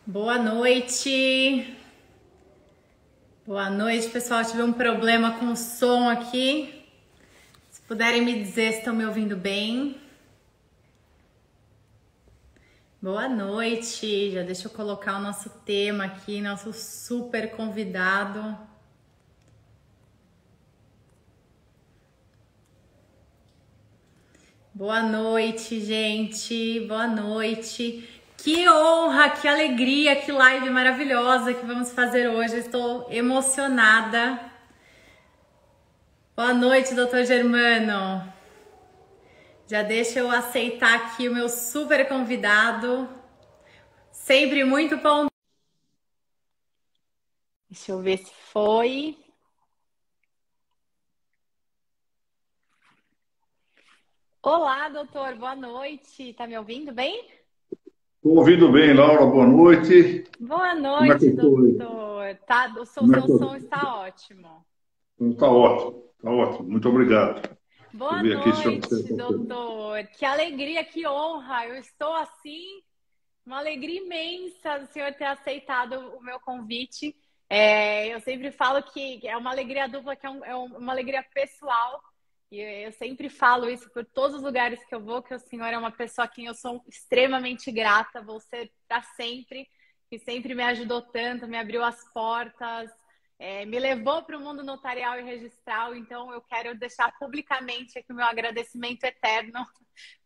Boa noite. Boa noite, pessoal. Tive um problema com o som aqui. Se puderem me dizer se estão me ouvindo bem. Boa noite. Já deixa eu colocar o nosso tema aqui, nosso super convidado. Boa noite, gente. Boa noite. Que honra, que alegria, que live maravilhosa que vamos fazer hoje. Eu estou emocionada. Boa noite, doutor Germano. Já deixa eu aceitar aqui o meu super convidado. Sempre muito bom. Deixa eu ver se foi. Olá, doutor. Boa noite. Tá me ouvindo bem? Estou ouvindo bem, Laura. Boa noite. Boa Como é que noite, eu estou aí? doutor. Tá, o seu, Como é seu que eu som estou? está ótimo. Está ótimo, está ótimo. Muito obrigado. Eu Boa vi aqui seu... noite, doutor. Que alegria, que honra. Eu estou assim, uma alegria imensa do senhor ter aceitado o meu convite. Eu sempre falo que é uma alegria dupla, que é uma alegria pessoal. E eu sempre falo isso por todos os lugares que eu vou, que o senhor é uma pessoa a quem eu sou extremamente grata. Vou ser para sempre, que sempre me ajudou tanto, me abriu as portas. Me levou para o mundo notarial e registral, então eu quero deixar publicamente aqui o meu agradecimento eterno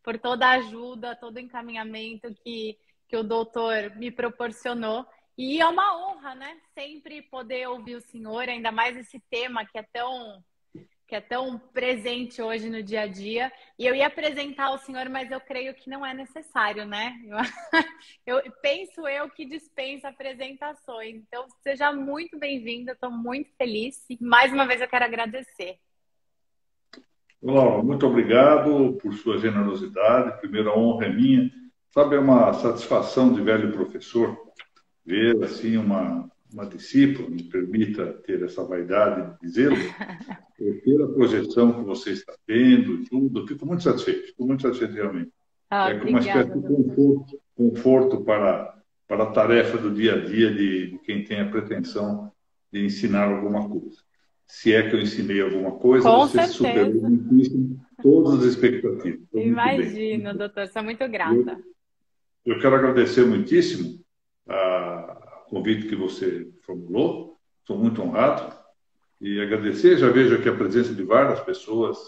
por toda a ajuda, todo o encaminhamento que o doutor me proporcionou. E é uma honra, né? Sempre poder ouvir o senhor, ainda mais esse tema que é tão presente hoje no dia a dia. E eu ia apresentar o senhor, mas eu creio que não é necessário, né? Penso eu que dispensa apresentações. Então, seja muito bem-vindo, estou muito feliz. E mais uma vez eu quero agradecer. Laura, muito obrigado por sua generosidade. Primeira honra é minha. Sabe, é uma satisfação de velho professor ver assim uma discípula, me permita ter essa vaidade de dizê-lo, pela projeção que você está tendo e tudo. Eu fico muito satisfeito realmente. Ah, É como uma espécie obrigada, de doutor. conforto para a tarefa do dia a dia de quem tem a pretensão de ensinar alguma coisa. Se é que eu ensinei alguma coisa, Com você superou certeza. muitíssimo todas as expectativas. Estou muito bem. Imagino, doutor. Sou muito grata. Eu, eu quero agradecer muitíssimo o convite que você formulou. Estou muito honrado. E agradecer, já vejo aqui a presença de várias pessoas,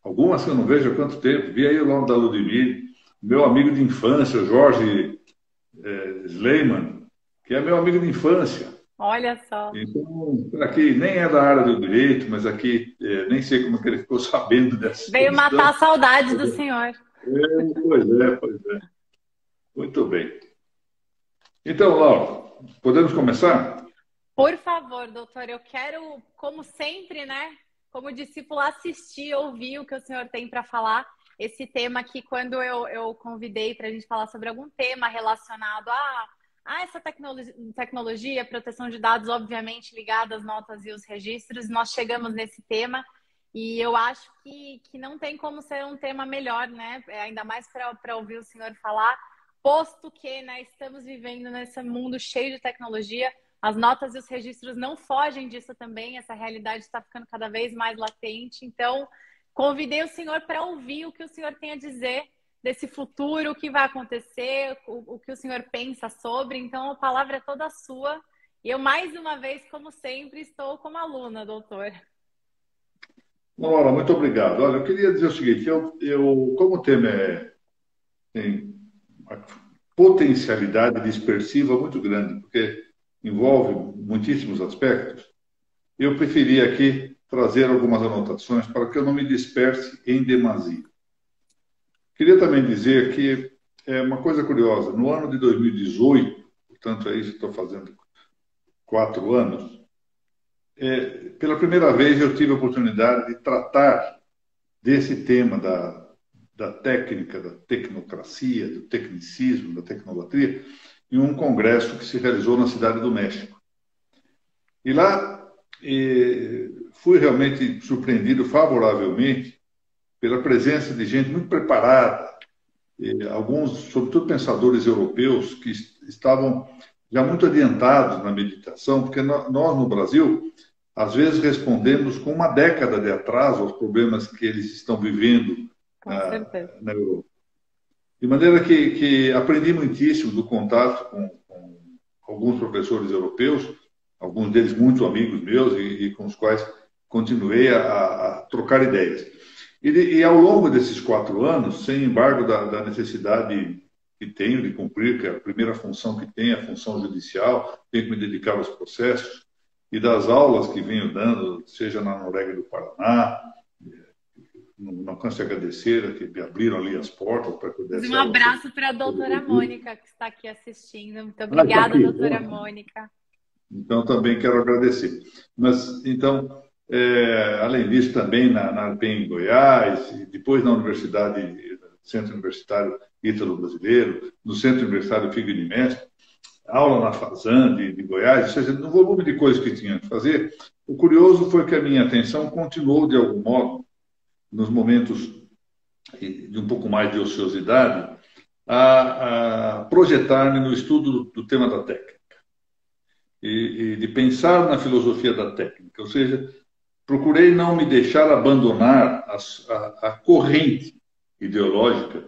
algumas que eu não vejo há quanto tempo. Vi aí o nome da Ludmilla, meu amigo de infância, Jorge Sleiman, que é meu amigo de infância. Olha só. Então, aqui nem é da área do direito, mas aqui nem sei como é que ele ficou sabendo dessa Veio matar a exposição. saudade do senhor. Pois é, pois é. Muito bem. Então, Laura, podemos começar? Por favor, doutor, eu quero, como sempre, né, como discípulo, assistir, ouvir o que o senhor tem para falar. Esse tema aqui, quando eu convidei para a gente falar sobre algum tema relacionado a essa tecnologia, proteção de dados, obviamente ligada às notas e os registros, nós chegamos nesse tema e eu acho que não tem como ser um tema melhor, né? Ainda mais para ouvir o senhor falar, posto que, né, estamos vivendo nesse mundo cheio de tecnologia. As notas e os registros não fogem disso também, essa realidade está ficando cada vez mais latente. Então, convidei o senhor para ouvir o que o senhor tem a dizer desse futuro, o que vai acontecer, o que o senhor pensa sobre. Então, a palavra é toda sua. E eu, mais uma vez, como sempre, estou como aluna, doutor. Laura, muito obrigado. Olha, eu queria dizer o seguinte, como o tema tem uma potencialidade dispersiva muito grande, porque envolve muitíssimos aspectos, eu preferi aqui trazer algumas anotações para que eu não me disperse em demasia. Queria também dizer que é uma coisa curiosa, no ano de 2018, portanto, é isso que estou fazendo 4 anos, pela primeira vez eu tive a oportunidade de tratar desse tema da técnica, da tecnocracia, do tecnicismo, da tecnolatria, em um congresso que se realizou na Cidade do México. E lá fui realmente surpreendido favoravelmente pela presença de gente muito preparada, alguns, sobretudo pensadores europeus, que estavam já muito adiantados na meditação, porque nós no Brasil, às vezes, respondemos com uma década de atraso aos problemas que eles estão vivendo na Europa. De maneira que aprendi muitíssimo do contato com alguns professores europeus, alguns deles muito amigos meus e com os quais continuei a trocar ideias. E ao longo desses 4 anos, sem embargo da necessidade que tenho de cumprir, que é a primeira função que tenho, a função judicial, tenho que me dedicar aos processos, e das aulas que venho dando, seja na Noruega do Paraná, não canso de agradecer, que me abriram ali as portas para que eu desse Um abraço para a doutora Mônica, que está aqui assistindo. Muito obrigada, doutora Mônica. Então, também quero agradecer. Mas, então, além disso, também na ARPEM em Goiás, e depois na Universidade, Centro Universitário Ítalo-Brasileiro, no Centro Universitário Figo de Mestre, aula na Fazan de Goiás, ou seja, no volume de coisas que tinha que fazer, o curioso foi que a minha atenção continuou, de algum modo, nos momentos de um pouco mais de ociosidade, a projetar-me no estudo do tema da técnica. E de pensar na filosofia da técnica. Ou seja, procurei não me deixar abandonar a corrente ideológica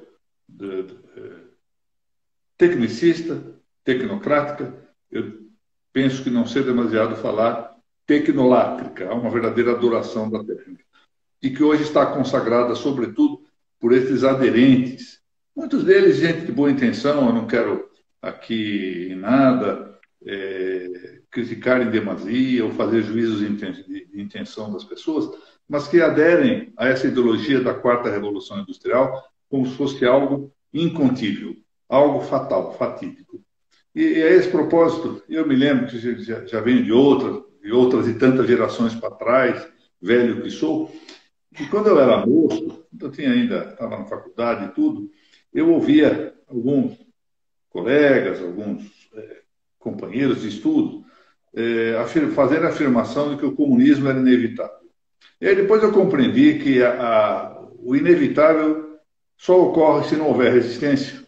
tecnicista, tecnocrática. Eu penso que não sei demasiado falar tecnolátrica. Há uma verdadeira adoração da técnica. E que hoje está consagrada, sobretudo, por esses aderentes. Muitos deles, gente de boa intenção, eu não quero aqui em nada criticar em demasia ou fazer juízos de intenção das pessoas, mas que aderem a essa ideologia da quarta revolução industrial como se fosse algo incontível, algo fatal, fatídico. E a esse propósito, eu me lembro que já venho de outras e tantas gerações para trás, velho que sou, e quando eu era moço, eu estava na faculdade e tudo, eu ouvia alguns colegas, alguns companheiros de estudo, fazendo a afirmação de que o comunismo era inevitável. E aí depois eu compreendi que o inevitável só ocorre se não houver resistência.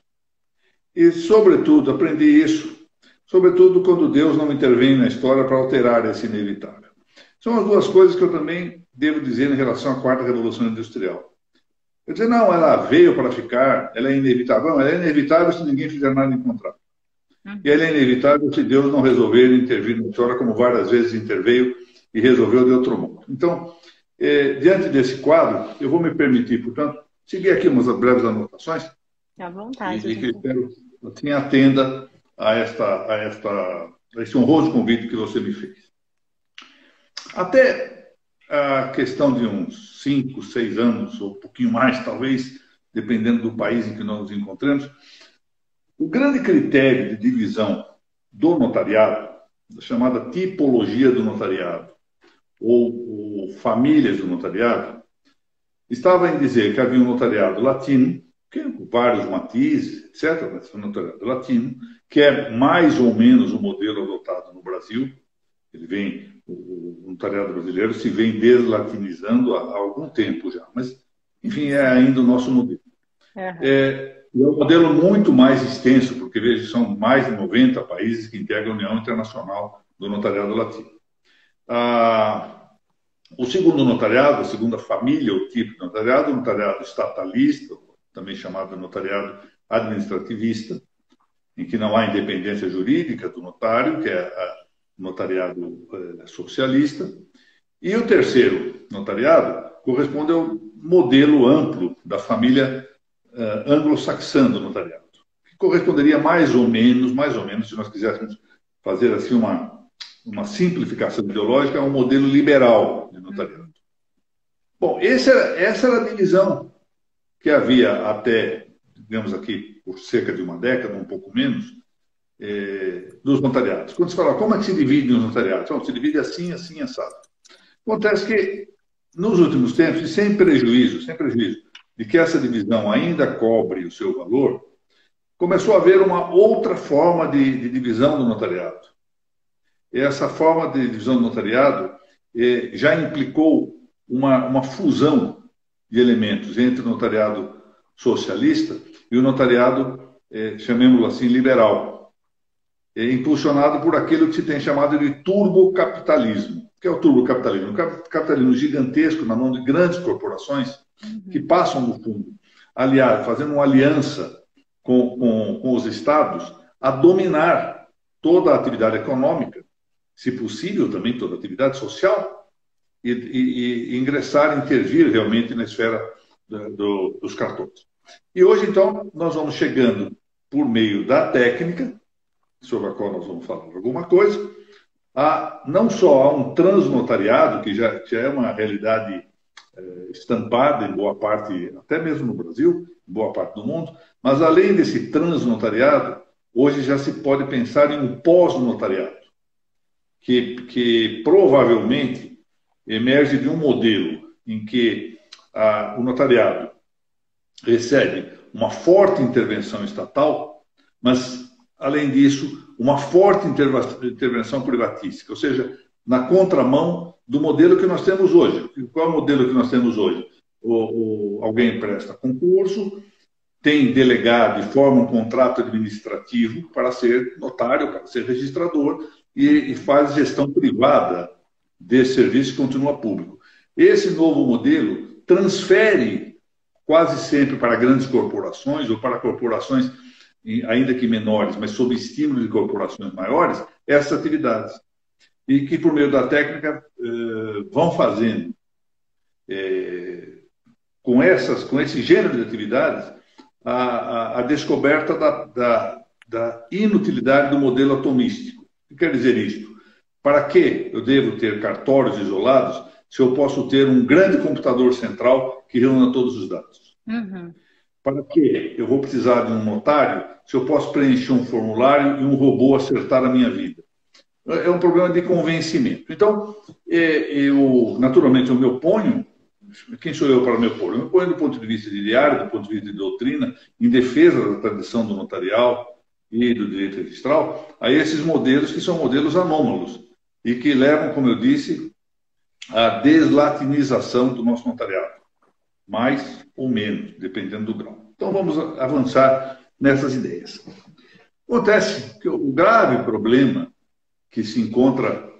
E, sobretudo, aprendi isso, sobretudo quando Deus não intervém na história para alterar esse inevitável. São as duas coisas que eu também devo dizer em relação à quarta revolução industrial. Eu dizer, não, ela veio para ficar, ela é inevitável. Não, ela é inevitável se ninguém fizer nada em contrário. E ela é inevitável se Deus não resolver intervir na história, como várias vezes interveio e resolveu de outro modo. Então, diante desse quadro, eu vou me permitir, portanto, seguir aqui umas breves anotações. À vontade. E que espero assim atenda a esse honroso convite que você me fez. Até a questão de uns 5, 6 anos, ou um pouquinho mais, talvez, dependendo do país em que nós nos encontramos, o grande critério de divisão do notariado, da chamada tipologia do notariado, ou famílias do notariado, estava em dizer que havia um notariado latino, que com vários matizes, etc., mas o notariado latino, que é mais ou menos o modelo adotado no Brasil. O notariado brasileiro se vem deslatinizando há algum tempo já, mas, enfim, é ainda o nosso modelo. É um modelo muito mais extenso, porque, veja, são mais de 90 países que integram a União Internacional do Notariado Latino. O segundo notariado, a segunda família, o tipo de notariado, o notariado estatalista, também chamado de notariado administrativista, em que não há independência jurídica do notário, que é o notariado socialista. E o terceiro notariado corresponde ao modelo amplo da família anglo-saxã do notariado, que corresponderia mais ou menos, se nós quiséssemos fazer assim uma simplificação ideológica, a um modelo liberal de notariado. Bom, essa era a divisão que havia até, digamos aqui, por cerca de uma década, um pouco menos, dos notariados. Quando se fala, como é que se divide os notariados? Então, se divide assim, assim, assado. Acontece que, nos últimos tempos, e sem prejuízo de que essa divisão ainda cobre o seu valor, começou a haver uma outra forma de divisão do notariado. E essa forma de divisão do notariado já implicou uma fusão de elementos entre o notariado socialista e o notariado, chamemos-lo assim, liberal, impulsionado por aquilo que se tem chamado de turbocapitalismo. O que é o turbocapitalismo? O capitalismo gigantesco na mão de grandes corporações que passam, no fundo, aliás, fazendo uma aliança com os estados, a dominar toda a atividade econômica, se possível também toda a atividade social, e ingressar, intervir realmente na esfera dos cartões. E hoje, então, nós vamos chegando por meio da técnica, sobre a qual nós vamos falar alguma coisa, não só a um transnotariado, que já é uma realidade estampada em boa parte, até mesmo no Brasil, em boa parte do mundo, mas além desse transnotariado, hoje já se pode pensar em um pós-notariado, que provavelmente emerge de um modelo em que o notariado recebe uma forte intervenção estatal, mas, além disso, uma forte intervenção privatística, ou seja, na contramão do modelo que nós temos hoje. Qual é o modelo que nós temos hoje? Alguém presta concurso, tem delegado e forma um contrato administrativo para ser notário, para ser registrador, e faz gestão privada desse serviço e continua público. Esse novo modelo transfere quase sempre para grandes corporações ou para corporações, ainda que menores, mas sob estímulo de corporações maiores, essas atividades. E que, por meio da técnica, vão fazendo, com esse gênero de atividades, a descoberta da inutilidade do modelo atomístico. O que quer dizer isto? Para que eu devo ter cartórios isolados se eu posso ter um grande computador central que reúna todos os dados? Uhum. Para que eu vou precisar de um notário se eu posso preencher um formulário e um robô acertar a minha vida? É um problema de convencimento. Então, naturalmente, eu me oponho. Quem sou eu para me opor? Eu me oponho do ponto de vista de diário, do ponto de vista de doutrina, em defesa da tradição do notarial e do direito registral, a esses modelos que são modelos anômalos e que levam, como eu disse, à deslatinização do nosso notariado, mais ou menos, dependendo do grau. Então, vamos avançar nessas ideias. Acontece que o grave problema que se encontra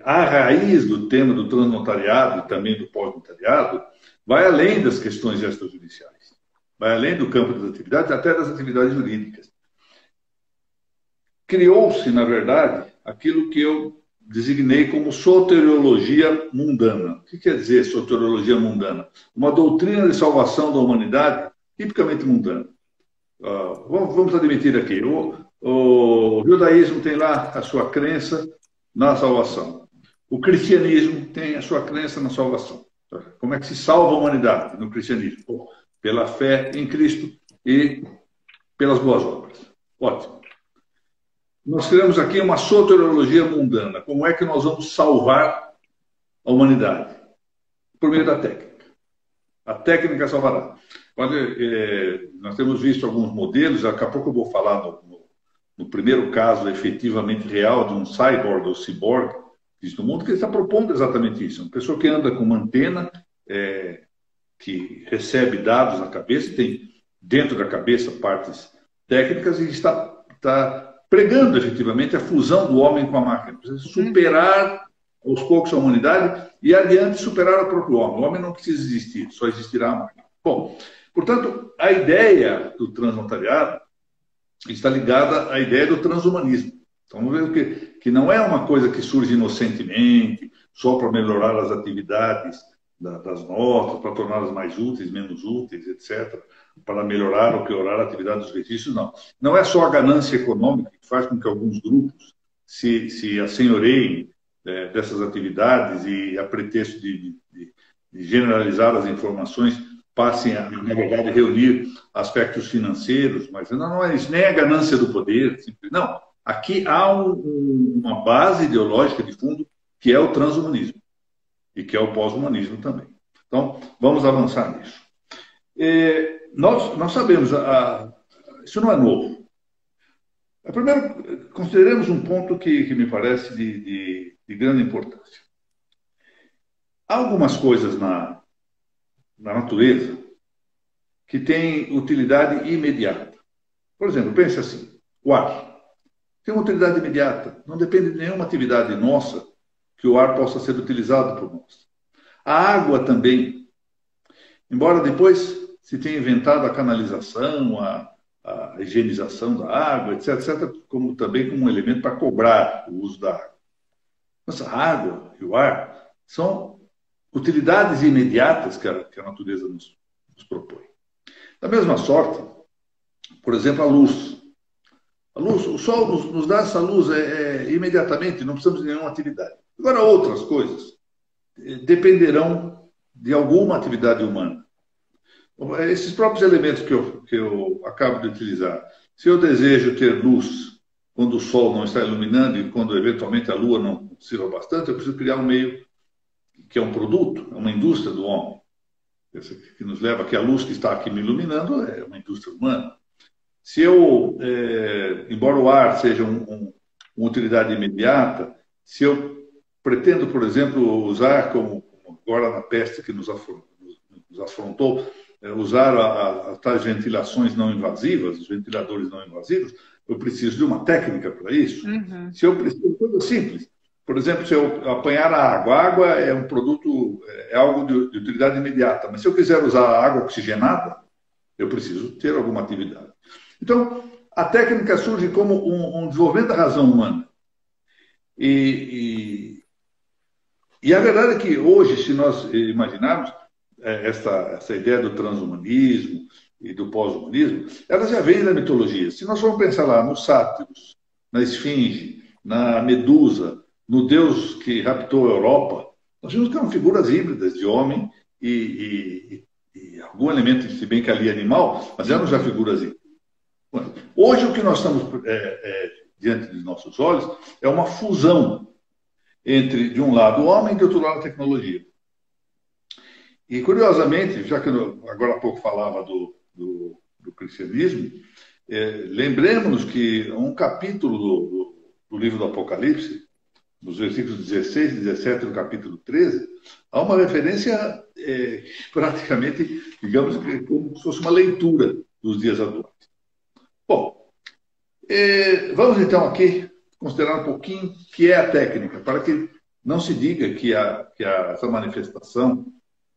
à raiz do tema do transnotariado e também do pós-notariado vai além das questões extrajudiciais, vai além do campo das atividades, até das atividades jurídicas. Criou-se, na verdade, aquilo que eu designei como soteriologia mundana. O que quer dizer soteriologia mundana? Uma doutrina de salvação da humanidade tipicamente mundana. Vamos admitir aqui, o judaísmo tem lá a sua crença na salvação. O cristianismo tem a sua crença na salvação. Como é que se salva a humanidade no cristianismo? Bom, pela fé em Cristo e pelas boas obras. Ótimo. Nós criamos aqui uma soteriologia mundana. Como é que nós vamos salvar a humanidade? Por meio da técnica. A técnica salvará. Nós temos visto alguns modelos, daqui a pouco eu vou falar no primeiro caso efetivamente real de um cyborg ou ciborgue no mundo, que está propondo exatamente isso. Uma pessoa que anda com uma antena, que recebe dados na cabeça, tem dentro da cabeça partes técnicas e está pregando efetivamente a fusão do homem com a máquina. Precisa superar aos poucos a humanidade e adiante superar o próprio homem. O homem não precisa existir, só existirá a máquina. Bom, portanto, a ideia do transnotariado está ligada à ideia do transhumanismo. Então, vamos ver que não é uma coisa que surge inocentemente, só para melhorar as atividades das notas, para torná-las mais úteis, menos úteis, etc., para melhorar ou piorar a atividade dos registros, não. Não é só a ganância econômica que faz com que alguns grupos se assenhoreiem dessas atividades e, a pretexto de generalizar as informações, passem a, na verdade, reunir aspectos financeiros, mas não é isso, nem a ganância do poder. Não, aqui há uma base ideológica de fundo que é o transhumanismo e que é o pós-humanismo também. Então, vamos avançar nisso. Nós sabemos, isso não é novo. Primeiro, consideremos um ponto que me parece de grande importância. Há algumas coisas na natureza que têm utilidade imediata. Por exemplo, pense assim, o ar tem uma utilidade imediata, não depende de nenhuma atividade nossa que o ar possa ser utilizado por nós. A água também, embora depois se tenha inventado a canalização, a higienização da água, etc., etc., como também como um elemento para cobrar o uso da água. Mas a água e o ar são utilidades imediatas que a natureza nos propõe. Da mesma sorte, por exemplo, a luz. A luz, o sol nos dá essa luz imediatamente, não precisamos de nenhuma atividade. Agora, outras coisas dependerão de alguma atividade humana. Esses próprios elementos que eu acabo de utilizar, se eu desejo ter luz quando o sol não está iluminando e quando eventualmente a lua não sirva bastante, eu preciso criar um meio que é um produto, é uma indústria do homem, que nos leva que a luz que está aqui me iluminando é uma indústria humana. Se eu, embora o ar seja uma utilidade imediata, se eu pretendo, por exemplo, usar, como agora na peste que nos afrontou, usar as tais ventilações não invasivas, os ventiladores não invasivos, eu preciso de uma técnica para isso. Uhum. Se eu preciso de coisa simples, por exemplo, se eu apanhar a água é um produto, é algo de utilidade imediata, mas se eu quiser usar a água oxigenada, eu preciso ter alguma atividade. Então, a técnica surge como um desenvolvimento da razão humana. E a verdade é que hoje, se nós imaginarmos essa ideia do transhumanismo e do pós-humanismo, ela já vem da mitologia. Se nós formos pensar lá nos sátiros, na esfinge, na Medusa, no deus que raptou a Europa, nós vimos que eram figuras híbridas de homem e algum elemento, se bem que ali é animal, mas eram já figuras híbridas. Hoje, o que nós estamos diante dos nossos olhos é uma fusão entre, de um lado, o homem e, de outro lado, a tecnologia. E, curiosamente, já que eu agora há pouco falava do cristianismo, lembremos-nos que um capítulo do livro do Apocalipse, nos versículos 16 e 17 do capítulo 13, há uma referência praticamente, digamos, como se fosse uma leitura dos dias atuais. Bom, vamos então aqui considerar um pouquinho o que é a técnica, para que não se diga que essa manifestação,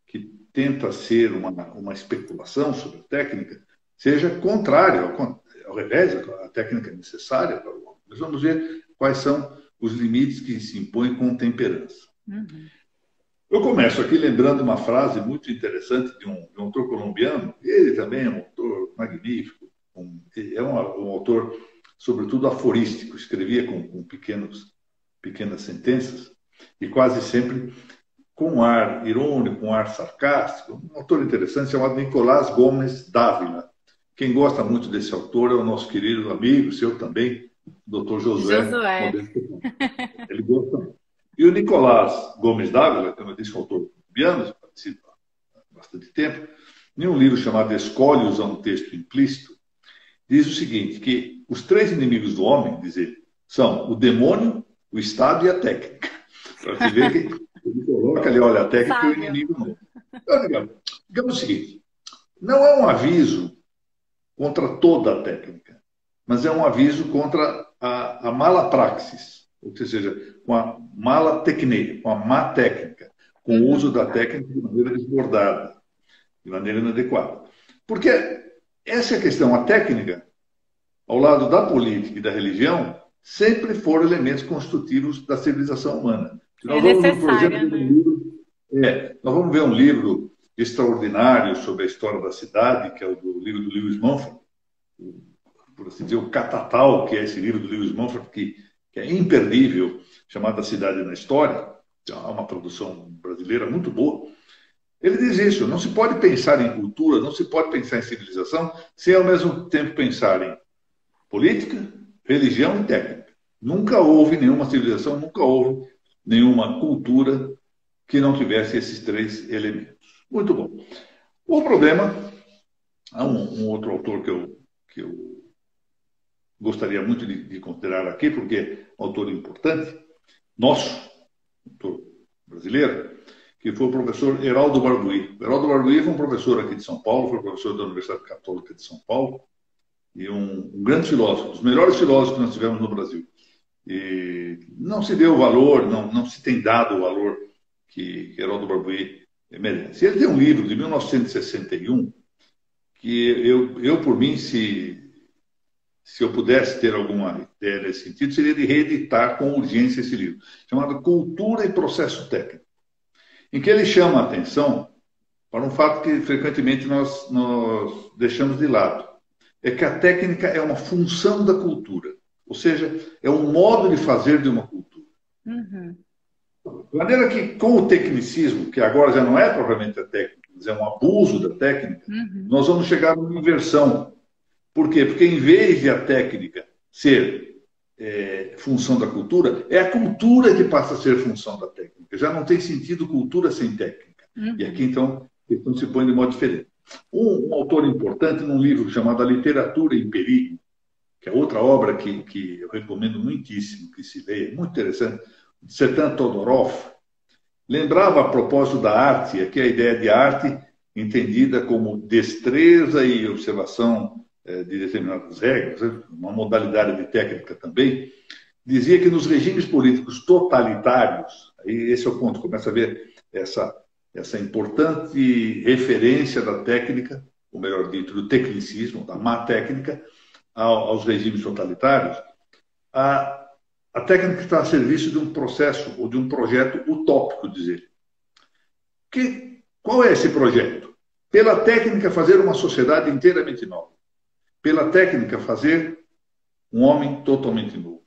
que tenta ser uma especulação sobre a técnica, seja contrária, ao revés, a técnica é necessária para o homem. Mas vamos ver quais são os limites que se impõem com temperança. Uhum. Eu começo aqui lembrando uma frase muito interessante de um autor colombiano, ele também é um autor magnífico, é um autor, sobretudo, aforístico, escrevia com pequenas sentenças, e quase sempre com um ar irônico, um ar sarcástico. Um autor interessante chamado Nicolás Gomes Dávila. Quem gosta muito desse autor é o nosso querido amigo, seu também, Dr. Josué. Ele gosta muito. E o Nicolás Gomes Dávila, como eu disse, um autor colombiano, participa há bastante tempo, em um livro chamado Escolhos a um Texto Implícito, diz o seguinte, que os três inimigos do homem, diz ele, são o demônio, o Estado e a técnica. Para se ver que ele coloca ali, olha, a técnica e o inimigo não. Então, digamos o seguinte, não é um aviso contra toda a técnica, mas é um aviso contra a mala praxis, ou seja, com a mala técnica, com a má técnica, com o uso da técnica de maneira desbordada, de maneira inadequada. Porque essa é a questão, a técnica, ao lado da política e da religião, sempre foram elementos constitutivos da civilização humana. Nós vamos, por exemplo, nós vamos ver um livro extraordinário sobre a história da cidade, que é o livro do Lewis Mumford, por assim dizer, o Catatal, que é esse livro do Lewis Mumford, que é imperdível, chamado A Cidade na História, é uma tradução brasileira muito boa. Ele diz isso, não se pode pensar em cultura, não se pode pensar em civilização, sem ao mesmo tempo pensar em política, religião e técnica. Nunca houve nenhuma civilização, nunca houve nenhuma cultura que não tivesse esses três elementos. Muito bom. O problema, há um outro autor que eu gostaria muito de considerar aqui, porque é um autor importante, nosso, autor brasileiro, que foi o professor Heraldo Barduí. O Heraldo Barduí foi um professor aqui de São Paulo, foi professor da Universidade Católica de São Paulo, e um grande filósofo, um dos melhores filósofos que nós tivemos no Brasil. E não se deu o valor, não se tem dado o valor que Heraldo Barduí merece. Ele tem um livro de 1961 que eu por mim, se eu pudesse ter alguma ideia nesse sentido, seria de reeditar com urgência esse livro, chamado Cultura e Processo Técnico, em que ele chama a atenção para um fato que frequentemente nós deixamos de lado. É que a técnica é uma função da cultura, ou seja, é um modo de fazer de uma cultura. Uhum. De maneira que, com o tecnicismo, que agora já não é propriamente a técnica, mas é um abuso da técnica, nós vamos chegar a uma inversão. Por quê? Porque em vez de a técnica ser função da cultura, é a cultura que passa a ser função da técnica. Já não tem sentido cultura sem técnica. E aqui, então, se põe de modo diferente. Um autor importante, num livro chamado A Literatura em Perigo, que é outra obra que eu recomendo muitíssimo que se leia, muito interessante, de Sertan Todorov, lembrava a propósito da arte, aqui a ideia de arte entendida como destreza e observação de determinadas regras, uma modalidade de técnica também, dizia que nos regimes políticos totalitários, aí esse é o ponto, começa a ver essa importante referência da técnica, ou melhor dito, do tecnicismo, da má técnica, aos regimes totalitários, a técnica está a serviço de um processo ou de um projeto utópico, dizer. Qual é esse projeto? Pela técnica, fazer uma sociedade inteiramente nova. Pela técnica, fazer um homem totalmente novo.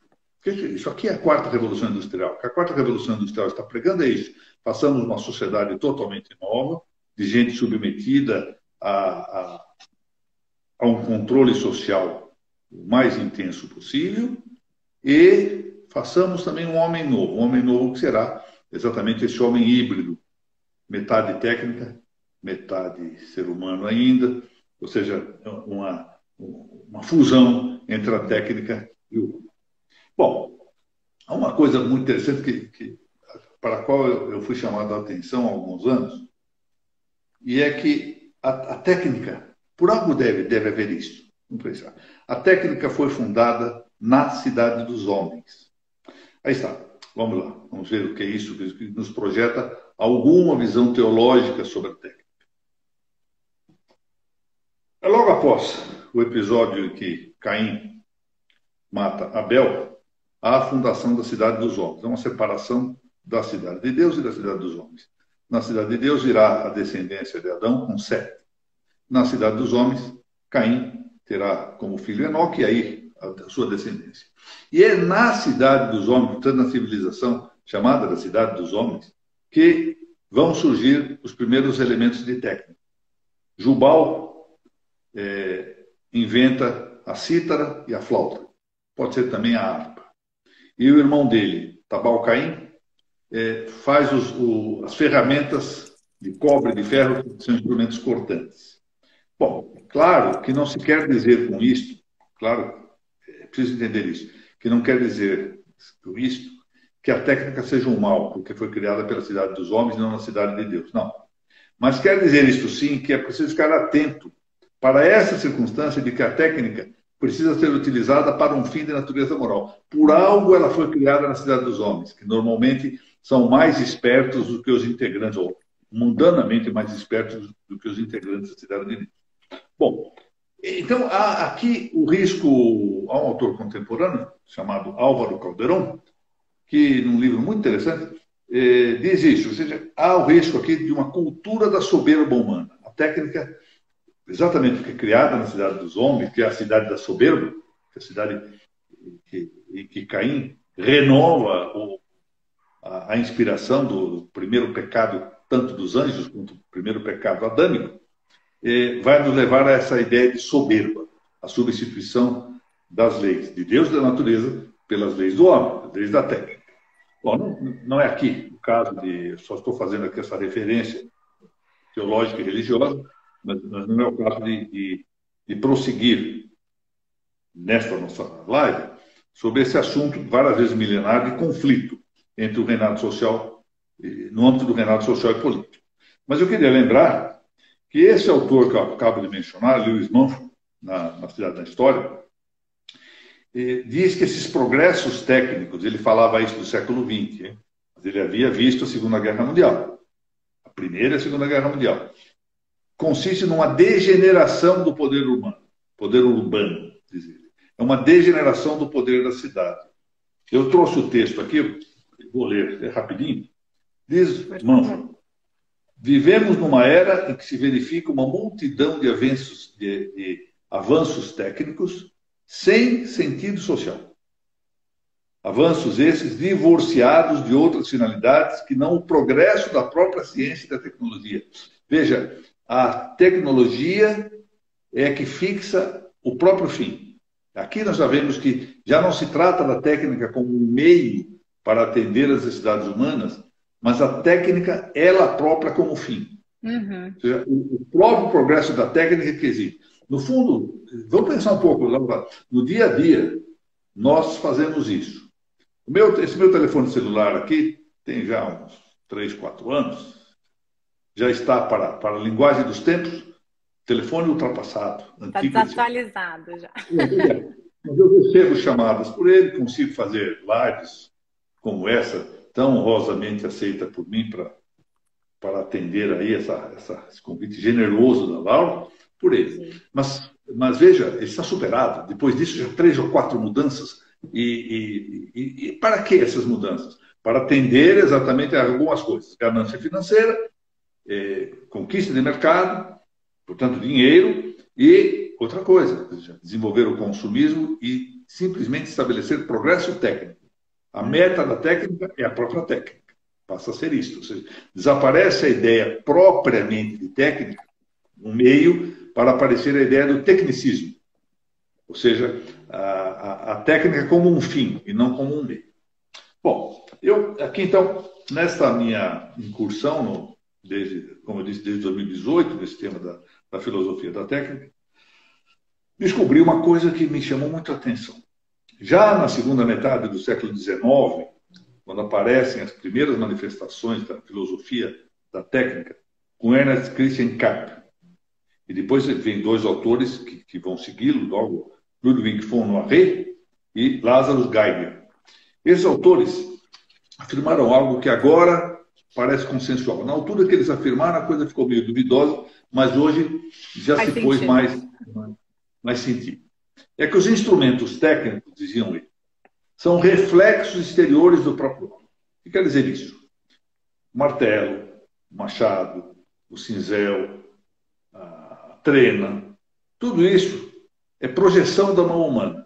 Isso aqui é a quarta revolução industrial. O que a quarta revolução industrial está pregando é isso. Façamos uma sociedade totalmente nova, de gente submetida a um controle social o mais intenso possível, e façamos também um homem novo que será exatamente esse homem híbrido, metade técnica, metade ser humano ainda, ou seja, uma fusão entre a técnica e o homem. Bom, há uma coisa muito interessante para a qual eu fui chamado a atenção há alguns anos, e é que a técnica, por algo deve haver isso. A técnica foi fundada na cidade dos homens. Aí está, vamos lá, vamos ver o que é isso, que nos projeta alguma visão teológica sobre a técnica. Logo após o episódio em que Caim mata Abel, há a fundação da cidade dos homens. É uma separação da cidade de Deus e da cidade dos homens. Na cidade de Deus virá a descendência de Adão com Sete. Na cidade dos homens, Caim terá como filho Enoque, e aí a sua descendência. E é na cidade dos homens, portanto, na civilização chamada da cidade dos homens, que vão surgir os primeiros elementos de técnica. Jubal inventa a cítara e a flauta. Pode ser também a harpa. E o irmão dele, Tabal Caim, faz as ferramentas de cobre e de ferro, que são instrumentos cortantes. Bom, claro que não se quer dizer com isto, claro, é preciso entender isso, que não quer dizer com isto que a técnica seja um mal, porque foi criada pela cidade dos homens e não na cidade de Deus. Não. Mas quer dizer isto sim, que é preciso ficar atento para essa circunstância de que a técnica precisa ser utilizada para um fim de natureza moral. Por algo ela foi criada na cidade dos homens, que normalmente são mais espertos do que os integrantes, ou mundanamente mais espertos do que os integrantes da cidade de Deus. Bom, então há aqui o risco, há um autor contemporâneo chamado Álvaro Calderón, que num livro muito interessante diz isso, ou seja, há o risco aqui de uma cultura da soberba humana. A técnica, exatamente porque é criada na cidade dos homens, que é a cidade da soberba, que é a cidade que Caim renova a inspiração do primeiro pecado, tanto dos anjos quanto do primeiro pecado adâmico, vai nos levar a essa ideia de soberba, a substituição das leis de Deus e da natureza pelas leis do homem, as leis da técnica. Bom, não é aqui o caso de... Só estou fazendo aqui essa referência teológica e religiosa, mas não é o caso de prosseguir nesta nossa live sobre esse assunto, várias vezes milenar, de conflito entre o reinado social no âmbito do reinado social e político. Mas eu queria lembrar que esse autor que eu acabo de mencionar, Lewis Mumford, na Cidade da História, diz que esses progressos técnicos, ele falava isso do século XX, hein? Mas ele havia visto a Segunda Guerra Mundial, a Primeira e a Segunda Guerra Mundial, consiste numa degeneração do poder urbano, diz ele. É uma degeneração do poder da cidade. Eu trouxe o texto aqui, vou ler, é rapidinho. Diz Manfred: vivemos numa era em que se verifica uma multidão de avanços técnicos sem sentido social. Avanços esses divorciados de outras finalidades que não o progresso da própria ciência e da tecnologia. Veja, a tecnologia é que fixa o próprio fim. Aqui nós já vemos que já não se trata da técnica como um meio para atender as necessidades humanas, mas a técnica, ela própria, como fim. Uhum. Ou seja, o próprio progresso da técnica que existe. No fundo, vamos pensar um pouco, no dia a dia, nós fazemos isso. Esse meu telefone celular aqui tem já uns 3, 4 anos, já está para a linguagem dos tempos, telefone ultrapassado. Está desatualizado já. Mas eu recebo chamadas por ele, consigo fazer lives como essa, tão honrosamente aceita por mim para atender aí esse convite generoso da Laura, por ele. Mas veja, ele está superado. Depois disso, já 3 ou 4 mudanças. E para que essas mudanças? Para atender exatamente a algumas coisas. Ganância financeira, conquista de mercado, portanto, dinheiro, e outra coisa, desenvolver o consumismo e simplesmente estabelecer progresso técnico. A meta da técnica é a própria técnica. Passa a ser isto. Ou seja, desaparece a ideia propriamente de técnica, um meio para aparecer a ideia do tecnicismo. Ou seja, a técnica como um fim e não como um meio. Bom, eu aqui então, nesta minha incursão, como eu disse, desde 2018, nesse tema da filosofia da técnica, descobri uma coisa que me chamou muito a atenção. Já na segunda metade do século XIX, quando aparecem as primeiras manifestações da filosofia da técnica, com Ernst Christian Kapp, e depois vem 2 autores que vão segui-lo logo, Ludwig von Noiré e Lazarus Geiger. Esses autores afirmaram algo que agora parece consensual. Na altura que eles afirmaram, a coisa ficou meio duvidosa, mas hoje já se pôs mais sentido. É que os instrumentos técnicos, diziam eles, são reflexos exteriores do próprio homem. O que quer dizer isso? O martelo, o machado, o cinzel, a trena, tudo isso é projeção da mão humana.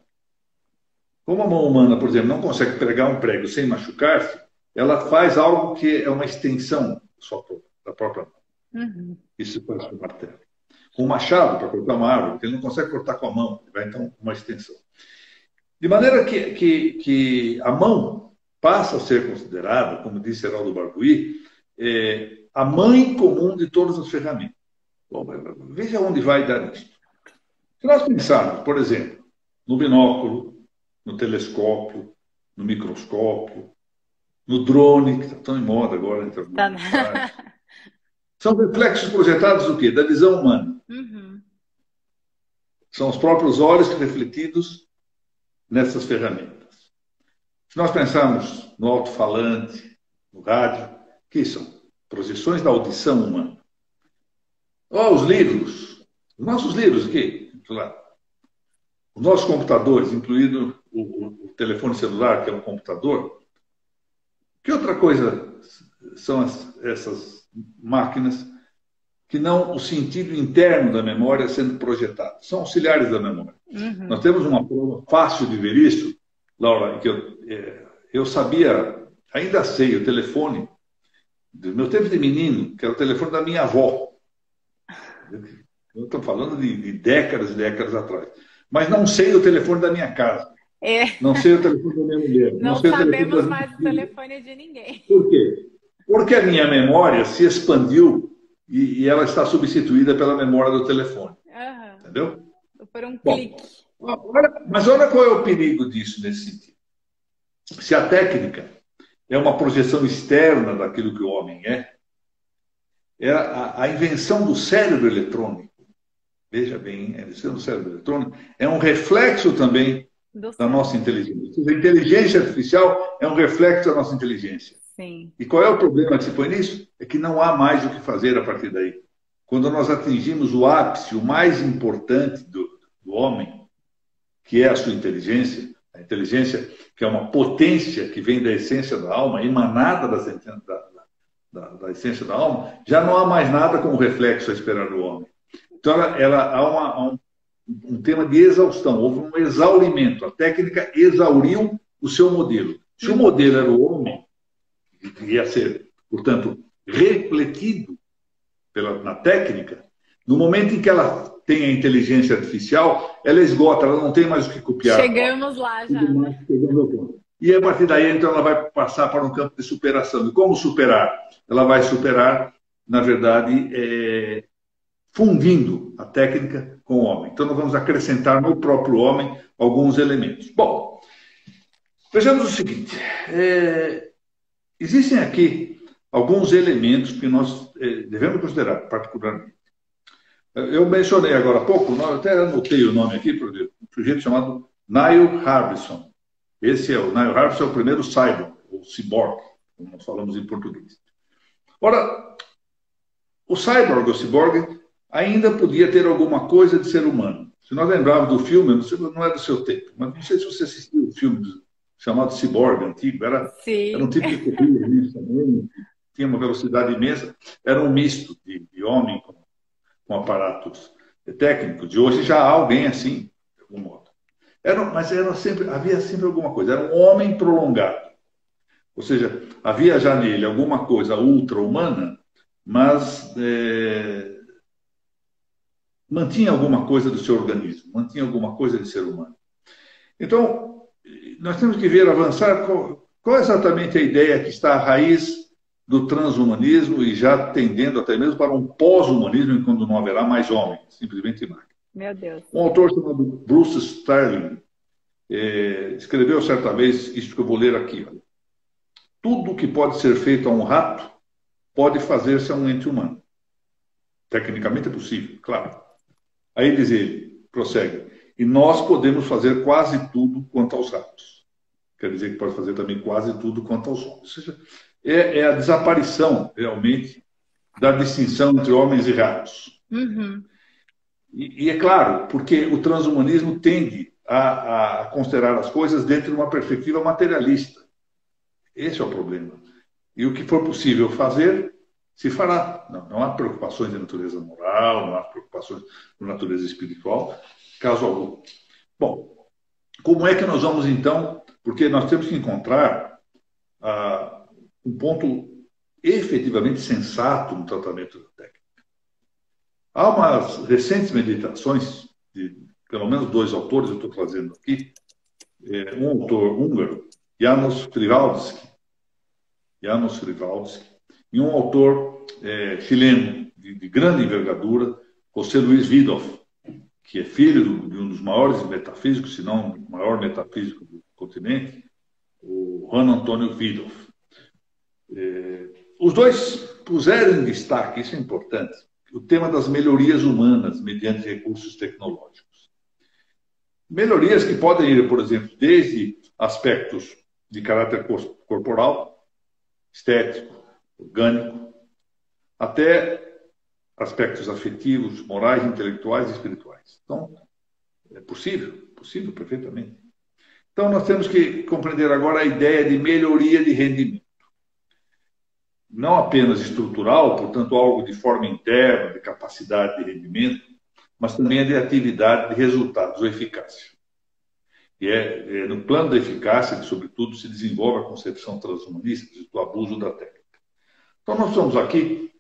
Como a mão humana, por exemplo, não consegue pregar um prego sem machucar-se, ela faz algo que é uma extensão da própria mão. Uhum. Isso se faz com o martelo. Com o machado, para cortar uma árvore, ele não consegue cortar com a mão, ele vai então uma extensão. De maneira que a mão passa a ser considerada, como disse Heraldo Barbuí, a mãe comum de todas as ferramentas. Bom, veja onde vai dar isso. Se nós pensarmos, por exemplo, no binóculo, no telescópio, no microscópio, no drone, que está tão em moda agora. São reflexos projetados do quê? Da visão humana. Uhum. São os próprios olhos refletidos nessas ferramentas. Se nós pensarmos no alto-falante, no rádio, que são projeções da audição humana. Os livros, os nossos livros aqui, os nossos computadores, incluído o telefone celular, que é um computador. Que outra coisa são essas máquinas que não o sentido interno da memória sendo projetado? São auxiliares da memória. Uhum. Nós temos uma prova fácil de ver isso, Laura, que eu sabia, ainda sei, o telefone do meu tempo de menino, que era o telefone da minha avó. Eu estou falando de décadas e décadas atrás. Mas não sei o telefone da minha casa. Não sei o telefone da minha mulher. Não sei sabemos mais o telefone de ninguém. Por quê? Porque a minha memória se expandiu e ela está substituída pela memória do telefone. Uhum. Entendeu? Por um clique. Mas olha qual é o perigo disso nesse sentido. Se a técnica é uma projeção externa daquilo que o homem é. É a invenção do cérebro eletrônico. Veja bem, a invenção do cérebro eletrônico é um reflexo também da nossa inteligência. A inteligência artificial é um reflexo da nossa inteligência. Sim. E qual é o problema que se põe nisso? É que não há mais o que fazer a partir daí. Quando nós atingimos o ápice, o mais importante do homem, que é a sua inteligência, a inteligência que é uma potência que vem da essência da alma, emanada da essência da alma, já não há mais nada como reflexo a esperar do homem. Então, há um tema de exaustão, houve um exaurimento. A técnica exauriu o seu modelo. Se o modelo era o homem, ia ser, portanto, refletido na técnica, no momento em que ela tem a inteligência artificial, ela esgota, ela não tem mais o que copiar. Chegamos lá já. E a partir daí, então, ela vai passar para um campo de superação. E como superar? Ela vai superar, na verdade, fundindo a técnica com o homem. Então, nós vamos acrescentar no próprio homem alguns elementos. Bom, vejamos o seguinte. Existem aqui alguns elementos que nós devemos considerar particularmente. Eu mencionei agora há pouco, eu até anotei o nome aqui, um sujeito chamado Neil Harbisson. O Neil Harbisson é o primeiro cyborg, ou cyborg, como nós falamos em português. Ora, o cyborg, ou cyborg, ainda podia ter alguma coisa de ser humano. Se nós lembrarmos do filme, não é do seu tempo, mas não sei se você assistiu o filme chamado Cyborg, antigo, era um tipo de corrida imensa, tinha uma velocidade imensa, era um misto de homem com aparatos técnicos. De hoje já há alguém assim, de algum modo. Havia sempre alguma coisa, era um homem prolongado. Ou seja, havia já nele alguma coisa ultra-humana, mas mantinha alguma coisa do seu organismo, mantinha alguma coisa de ser humano. Então, nós temos que ver, avançar, qual é exatamente a ideia que está à raiz do transhumanismo e já tendendo até mesmo para um pós-humanismo, quando não haverá mais homem, simplesmente máquina. Meu Deus. Um autor chamado Bruce Sterling escreveu certa vez isso que eu vou ler aqui. Olha. Tudo que pode ser feito a um rato pode fazer-se a um ente humano. Tecnicamente é possível, claro. Aí diz ele, prossegue, e nós podemos fazer quase tudo quanto aos ratos. Quer dizer que pode fazer também quase tudo quanto aos homens. Ou seja, é a desaparição, realmente, da distinção entre homens e ratos. Uhum. E é claro, porque o transhumanismo tende a considerar as coisas dentro de uma perspectiva materialista. Esse é o problema. E o que for possível fazer, se fará. Não há preocupações de natureza moral, não há preocupações de natureza espiritual, caso algum. Bom, como é que nós vamos, então, porque nós temos que encontrar um ponto efetivamente sensato no tratamento da técnica. Há umas recentes meditações, de pelo menos 2 autores, eu estou trazendo aqui, um autor húngaro, János Frivaldsky, e um autor chileno de grande envergadura, José Luiz Widoff, que é filho de um dos maiores metafísicos, se não o maior metafísico do continente, o Juan Antônio Widoff. Os dois puseram em destaque, isso é importante, o tema das melhorias humanas mediante recursos tecnológicos. Melhorias que podem ir, por exemplo, desde aspectos de caráter corporal, estético, orgânico, até aspectos afetivos, morais, intelectuais e espirituais. Então, é possível perfeitamente. Então, nós temos que compreender agora a ideia de melhoria de rendimento. Não apenas estrutural, portanto, algo de forma interna, de capacidade de rendimento, mas também de atividade, de resultados, ou eficácia. E é no plano da eficácia que, sobretudo, se desenvolve a concepção transhumanista do abuso da técnica. Então, nós somos aqui,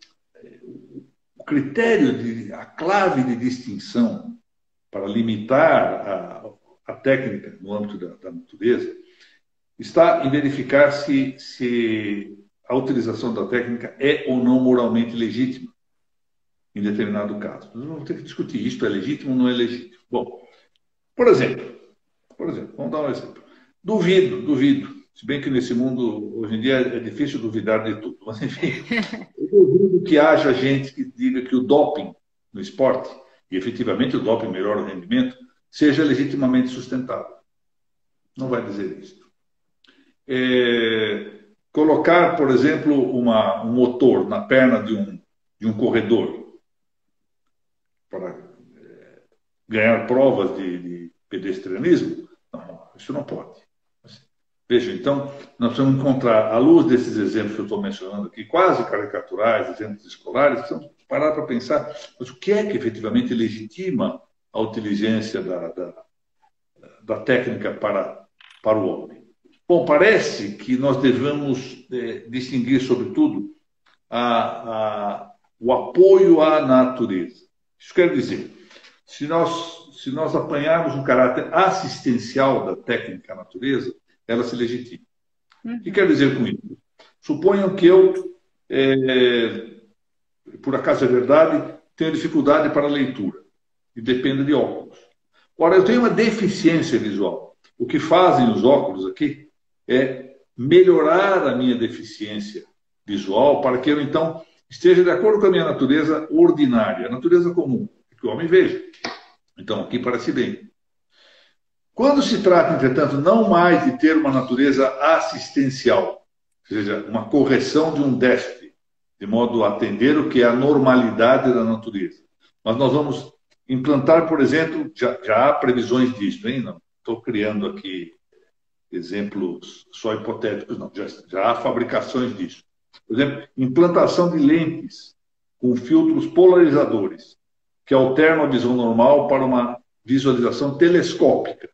o critério, a clave de distinção para limitar a técnica no âmbito da natureza está em verificar se a utilização da técnica é ou não moralmente legítima em determinado caso. Nós vamos ter que discutir isto é legítimo ou não é legítimo. Bom, por exemplo, vamos dar um exemplo. Duvido Se bem que nesse mundo, hoje em dia, é difícil duvidar de tudo. Mas, enfim, eu duvido que haja gente que diga que o doping no esporte, e efetivamente o doping melhora o rendimento, seja legitimamente sustentável. Não vai dizer isso. Colocar, por exemplo, um motor na perna de um corredor para ganhar provas de pedestrianismo, não, isso não pode. Veja, então, nós precisamos encontrar, à luz desses exemplos que eu estou mencionando aqui, quase caricaturais, exemplos escolares, precisamos parar para pensar, mas o que é que efetivamente legitima a inteligência da técnica para o homem? Bom, parece que nós devemos distinguir, sobretudo, o apoio à natureza. Isso quer dizer, se nós apanharmos um caráter assistencial da técnica à natureza, ela se legitima. O que quer dizer com isso? Suponham que eu, por acaso é verdade, tenho dificuldade para a leitura e dependo de óculos. Ora, eu tenho uma deficiência visual. O que fazem os óculos aqui é melhorar a minha deficiência visual para que eu, então, esteja de acordo com a minha natureza ordinária, a natureza comum, que o homem veja. Então, aqui parece bem. Quando se trata, entretanto, não mais de ter uma natureza assistencial, ou seja, uma correção de um déficit, de modo a atender o que é a normalidade da natureza, mas nós vamos implantar, por exemplo, já há previsões disso, hein? Não estou criando aqui exemplos só hipotéticos, não, já há fabricações disso. Por exemplo, implantação de lentes com filtros polarizadores, que alternam a visão normal para uma visualização telescópica.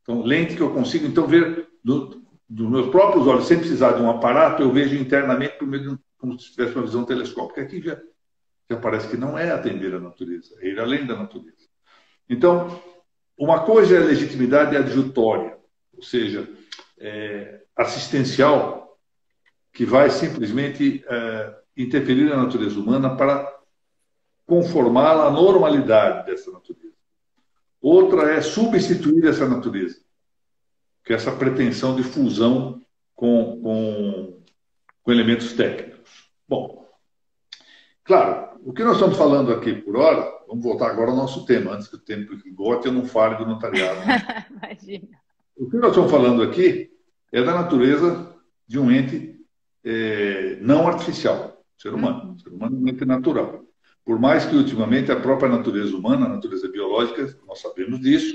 Então, lente que eu consigo, então, ver dos meus próprios olhos, sem precisar de um aparato, eu vejo internamente por meio de como se tivesse uma visão telescópica. Aqui já parece que não é atender a natureza, é ir além da natureza. Então, uma coisa é a legitimidade adjutória, ou seja, assistencial, que vai simplesmente interferir na natureza humana para conformá-la à normalidade dessa natureza. Outra é substituir essa natureza, que é essa pretensão de fusão com elementos técnicos. Bom, claro, o que nós estamos falando aqui por hora, vamos voltar agora ao nosso tema, antes que o tempo esgote, eu não fale do notariado. Imagina. O que nós estamos falando aqui é da natureza de um ente não artificial, ser humano. O ser humano é um ente natural. Por mais que, ultimamente, a própria natureza humana, a natureza biológica, nós sabemos disso,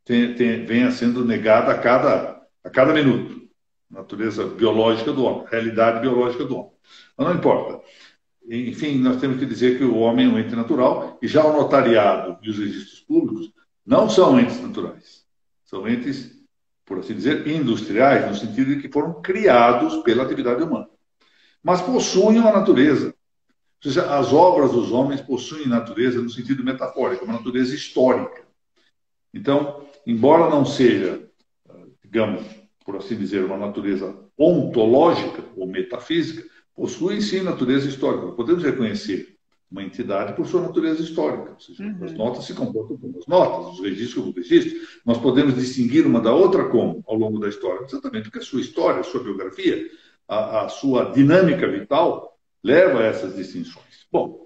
venha sendo negada a cada minuto. A natureza biológica do homem, a realidade biológica do homem. Mas não importa. Enfim, nós temos que dizer que o homem é um ente natural e já o notariado e os registros públicos não são entes naturais. São entes, por assim dizer, industriais, no sentido de que foram criados pela atividade humana. Mas possuem uma natureza. Ou seja, as obras dos homens possuem natureza no sentido metafórico, uma natureza histórica. Então, embora não seja, digamos, por assim dizer, uma natureza ontológica ou metafísica, possuem sim natureza histórica. Podemos reconhecer uma entidade por sua natureza histórica. Ou seja, as notas se comportam como as notas, os registros como os registros. Nós podemos distinguir uma da outra como, ao longo da história? Exatamente porque a sua história, a sua biografia, a sua dinâmica vital leva a essas distinções. Bom,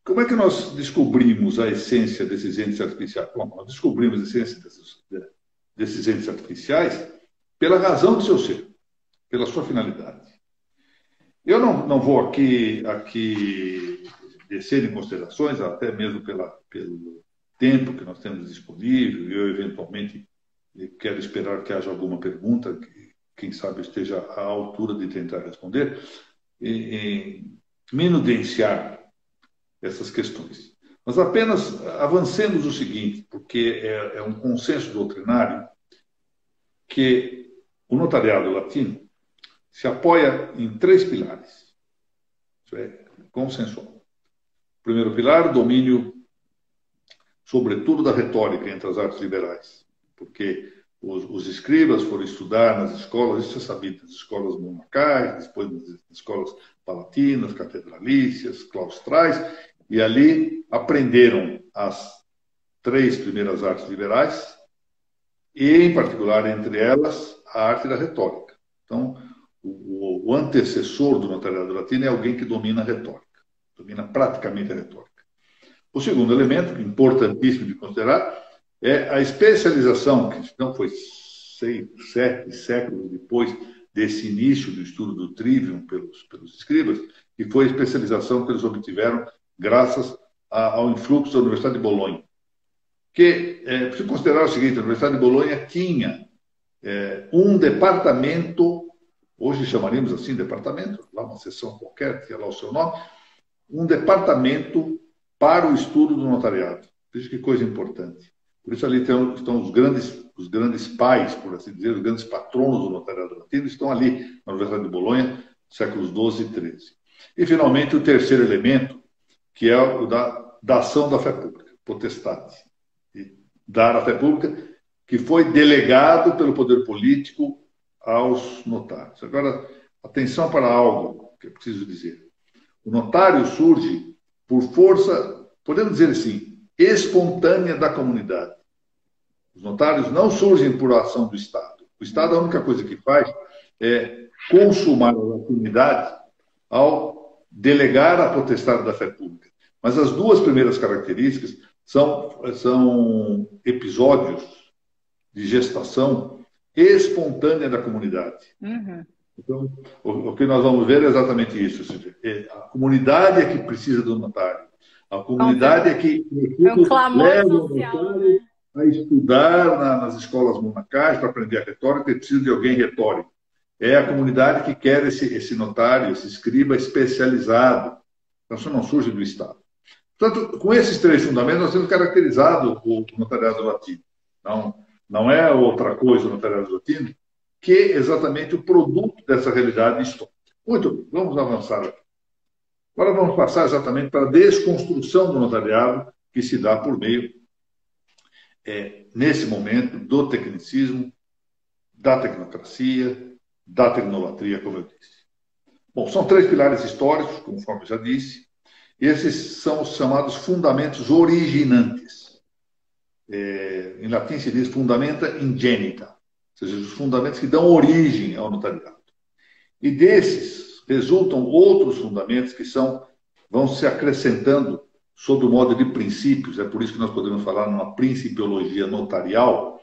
como é que nós descobrimos a essência desses entes artificiais? Bom, nós descobrimos a essência desses entes artificiais pela razão do seu ser, pela sua finalidade. Eu não vou aqui descer em considerações, até mesmo pelo tempo que nós temos disponível, e eu, eventualmente, quero esperar que haja alguma pergunta, que, quem sabe, esteja à altura de tentar responder, minudenciar essas questões. Mas apenas avancemos o seguinte, porque é um consenso doutrinário que o notariado latino se apoia em 3 pilares. Isso é consensual. O primeiro pilar, domínio, sobretudo, da retórica entre as artes liberais, porque os escribas foram estudar nas escolas, isso é sabido, nas escolas monacais, depois nas escolas palatinas, catedralícias, claustrais, e ali aprenderam as 3 primeiras artes liberais, e, em particular, entre elas, a arte da retórica. Então, o antecessor do notariado latino é alguém que domina a retórica, domina praticamente a retórica. O segundo elemento, importantíssimo de considerar, é a especialização, que não foi 6, 7 séculos depois desse início do estudo do trivium pelos escribas, que foi a especialização que eles obtiveram graças ao influxo da Universidade de Bolonha. Que, preciso considerar o seguinte, a Universidade de Bolonha tinha um departamento, hoje chamaríamos assim departamento, lá uma seção qualquer, tinha lá o seu nome, um departamento para o estudo do notariado. Veja que coisa importante. Por isso ali estão os grandes pais, por assim dizer, os grandes patronos do notariado latino, estão ali na Universidade de Bolonha, séculos XII e XIII. E, finalmente, o terceiro elemento, que é o da ação da fé pública, potestade. E dar a fé pública, que foi delegado pelo poder político aos notários. Agora, atenção para algo que eu preciso dizer. O notário surge por força, podemos dizer assim, espontânea da comunidade. Os notários não surgem por ação do Estado. O Estado, a única coisa que faz é consumar a atividade ao delegar a potestade da fé pública. Mas as duas primeiras características são episódios de gestação espontânea da comunidade. Uhum. Então, o que nós vamos ver é exatamente isso. Ou seja, a comunidade é que precisa do notário. A comunidade é que leva o notário a estudar nas escolas monacais para aprender a retórica e precisa de alguém retórico. É a comunidade que quer esse notário, esse escriba especializado. Então, isso não surge do Estado. Portanto, com esses três fundamentos, nós temos caracterizado o notariado latino. Não é outra coisa o notariado latino que exatamente o produto dessa realidade histórica. Muito bem, vamos avançar aqui. Agora vamos passar exatamente para a desconstrução do notariado que se dá por meio, nesse momento, do tecnicismo, da tecnocracia, da tecnolatria, como eu disse. Bom, são três pilares históricos, conforme eu já disse. Esses são os chamados fundamentos originantes. Em latim se diz fundamenta ingenita, ou seja, os fundamentos que dão origem ao notariado. E desses resultam outros fundamentos que vão se acrescentando sob o modo de princípios. É por isso que nós podemos falar numa principiologia notarial,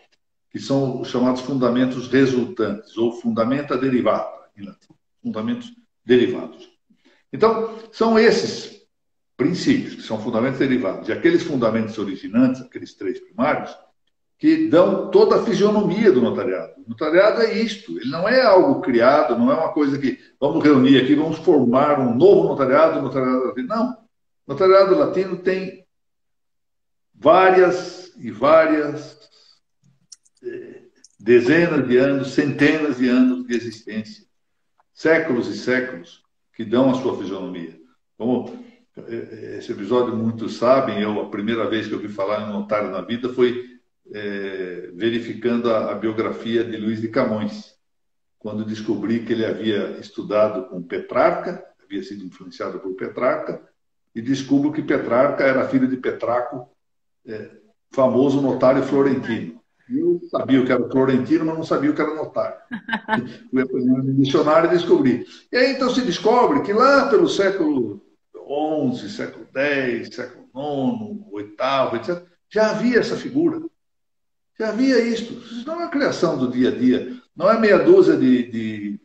que são os chamados fundamentos resultantes, ou fundamenta derivata, em latim. Fundamentos derivados. Então, são esses princípios, que são fundamentos derivados, e aqueles fundamentos originantes, aqueles três primários, que dão toda a fisionomia do notariado. O notariado é isto, ele não é algo criado, não é uma coisa que vamos reunir aqui, vamos formar um novo notariado latino. Não. O notariado latino tem várias e várias dezenas de anos, centenas de anos de existência, séculos e séculos que dão a sua fisionomia. Como esse episódio muitos sabem, a primeira vez que eu ouvi falar em notário na vida foi verificando a biografia de Luís de Camões, quando descobri que ele havia estudado com Petrarca, havia sido influenciado por Petrarca, e descubro que Petrarca era filho de Petraco, famoso notário florentino. Eu sabia o que era florentino, mas não sabia o que era notário. Fui aprender no dicionário e descobri. E aí então se descobre que lá pelo século XI, século X, século IX, VIII, etc., já havia essa figura. Já havia isto. Isso não é a criação do dia a dia. Não é meia dúzia de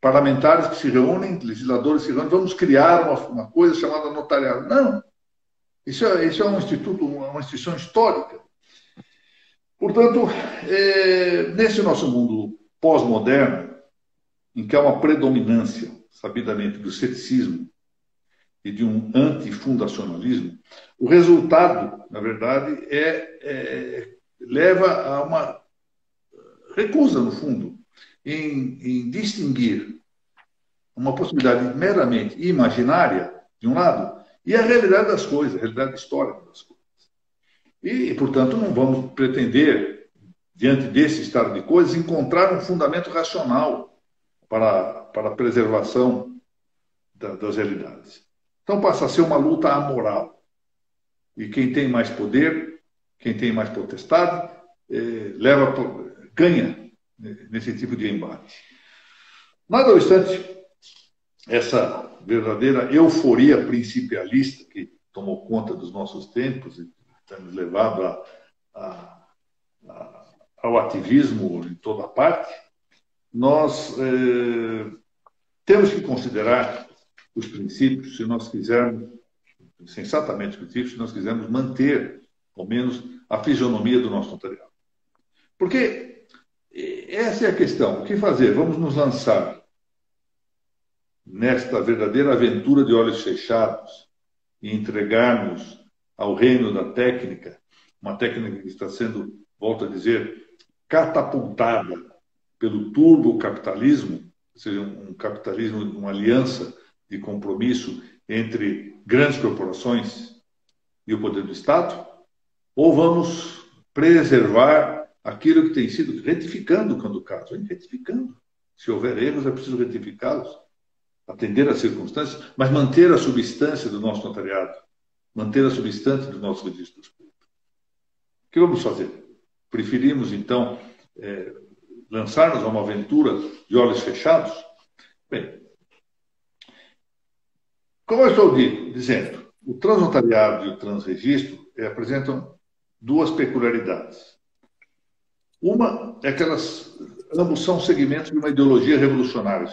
parlamentares que se reúnem, legisladores que se reúnem, vamos criar uma coisa chamada notariado. Não. Isso é um instituto, uma instituição histórica. Portanto, nesse nosso mundo pós-moderno, em que há uma predominância, sabidamente, do ceticismo e de um antifundacionalismo, o resultado, na verdade, leva a uma recusa, no fundo, em distinguir uma possibilidade meramente imaginária, de um lado, e a realidade das coisas, a realidade histórica das coisas. E, portanto, não vamos pretender, diante desse estado de coisas, encontrar um fundamento racional para a preservação das realidades. Então passa a ser uma luta amoral. E quem tem mais poder, quem tem mais potestade, ganha nesse tipo de embate. Nada obstante, essa verdadeira euforia principialista que tomou conta dos nossos tempos e tem nos levado ao ativismo em toda parte, nós temos que considerar os princípios, se nós quisermos, sensatamente os princípios, se nós quisermos manter, ao menos, a fisionomia do nosso notariado. Porque essa é a questão. O que fazer? Vamos nos lançar nesta verdadeira aventura de olhos fechados e entregarmos ao reino da técnica, uma técnica que está sendo, volto a dizer, catapultada pelo turbocapitalismo, ou seja, um capitalismo, uma aliança de compromisso entre grandes corporações e o poder do Estado, ou vamos preservar aquilo que tem sido, retificando quando o caso, retificando. Se houver erros, é preciso retificá-los, atender às circunstâncias, mas manter a substância do nosso notariado, manter a substância dos nossos registros públicos. O que vamos fazer? Preferimos, então, lançar-nos a uma aventura de olhos fechados? Bem, como eu estou dizendo, o transnotariado e o transregistro apresentam duas peculiaridades. Uma é que ambos são segmentos de uma ideologia revolucionária.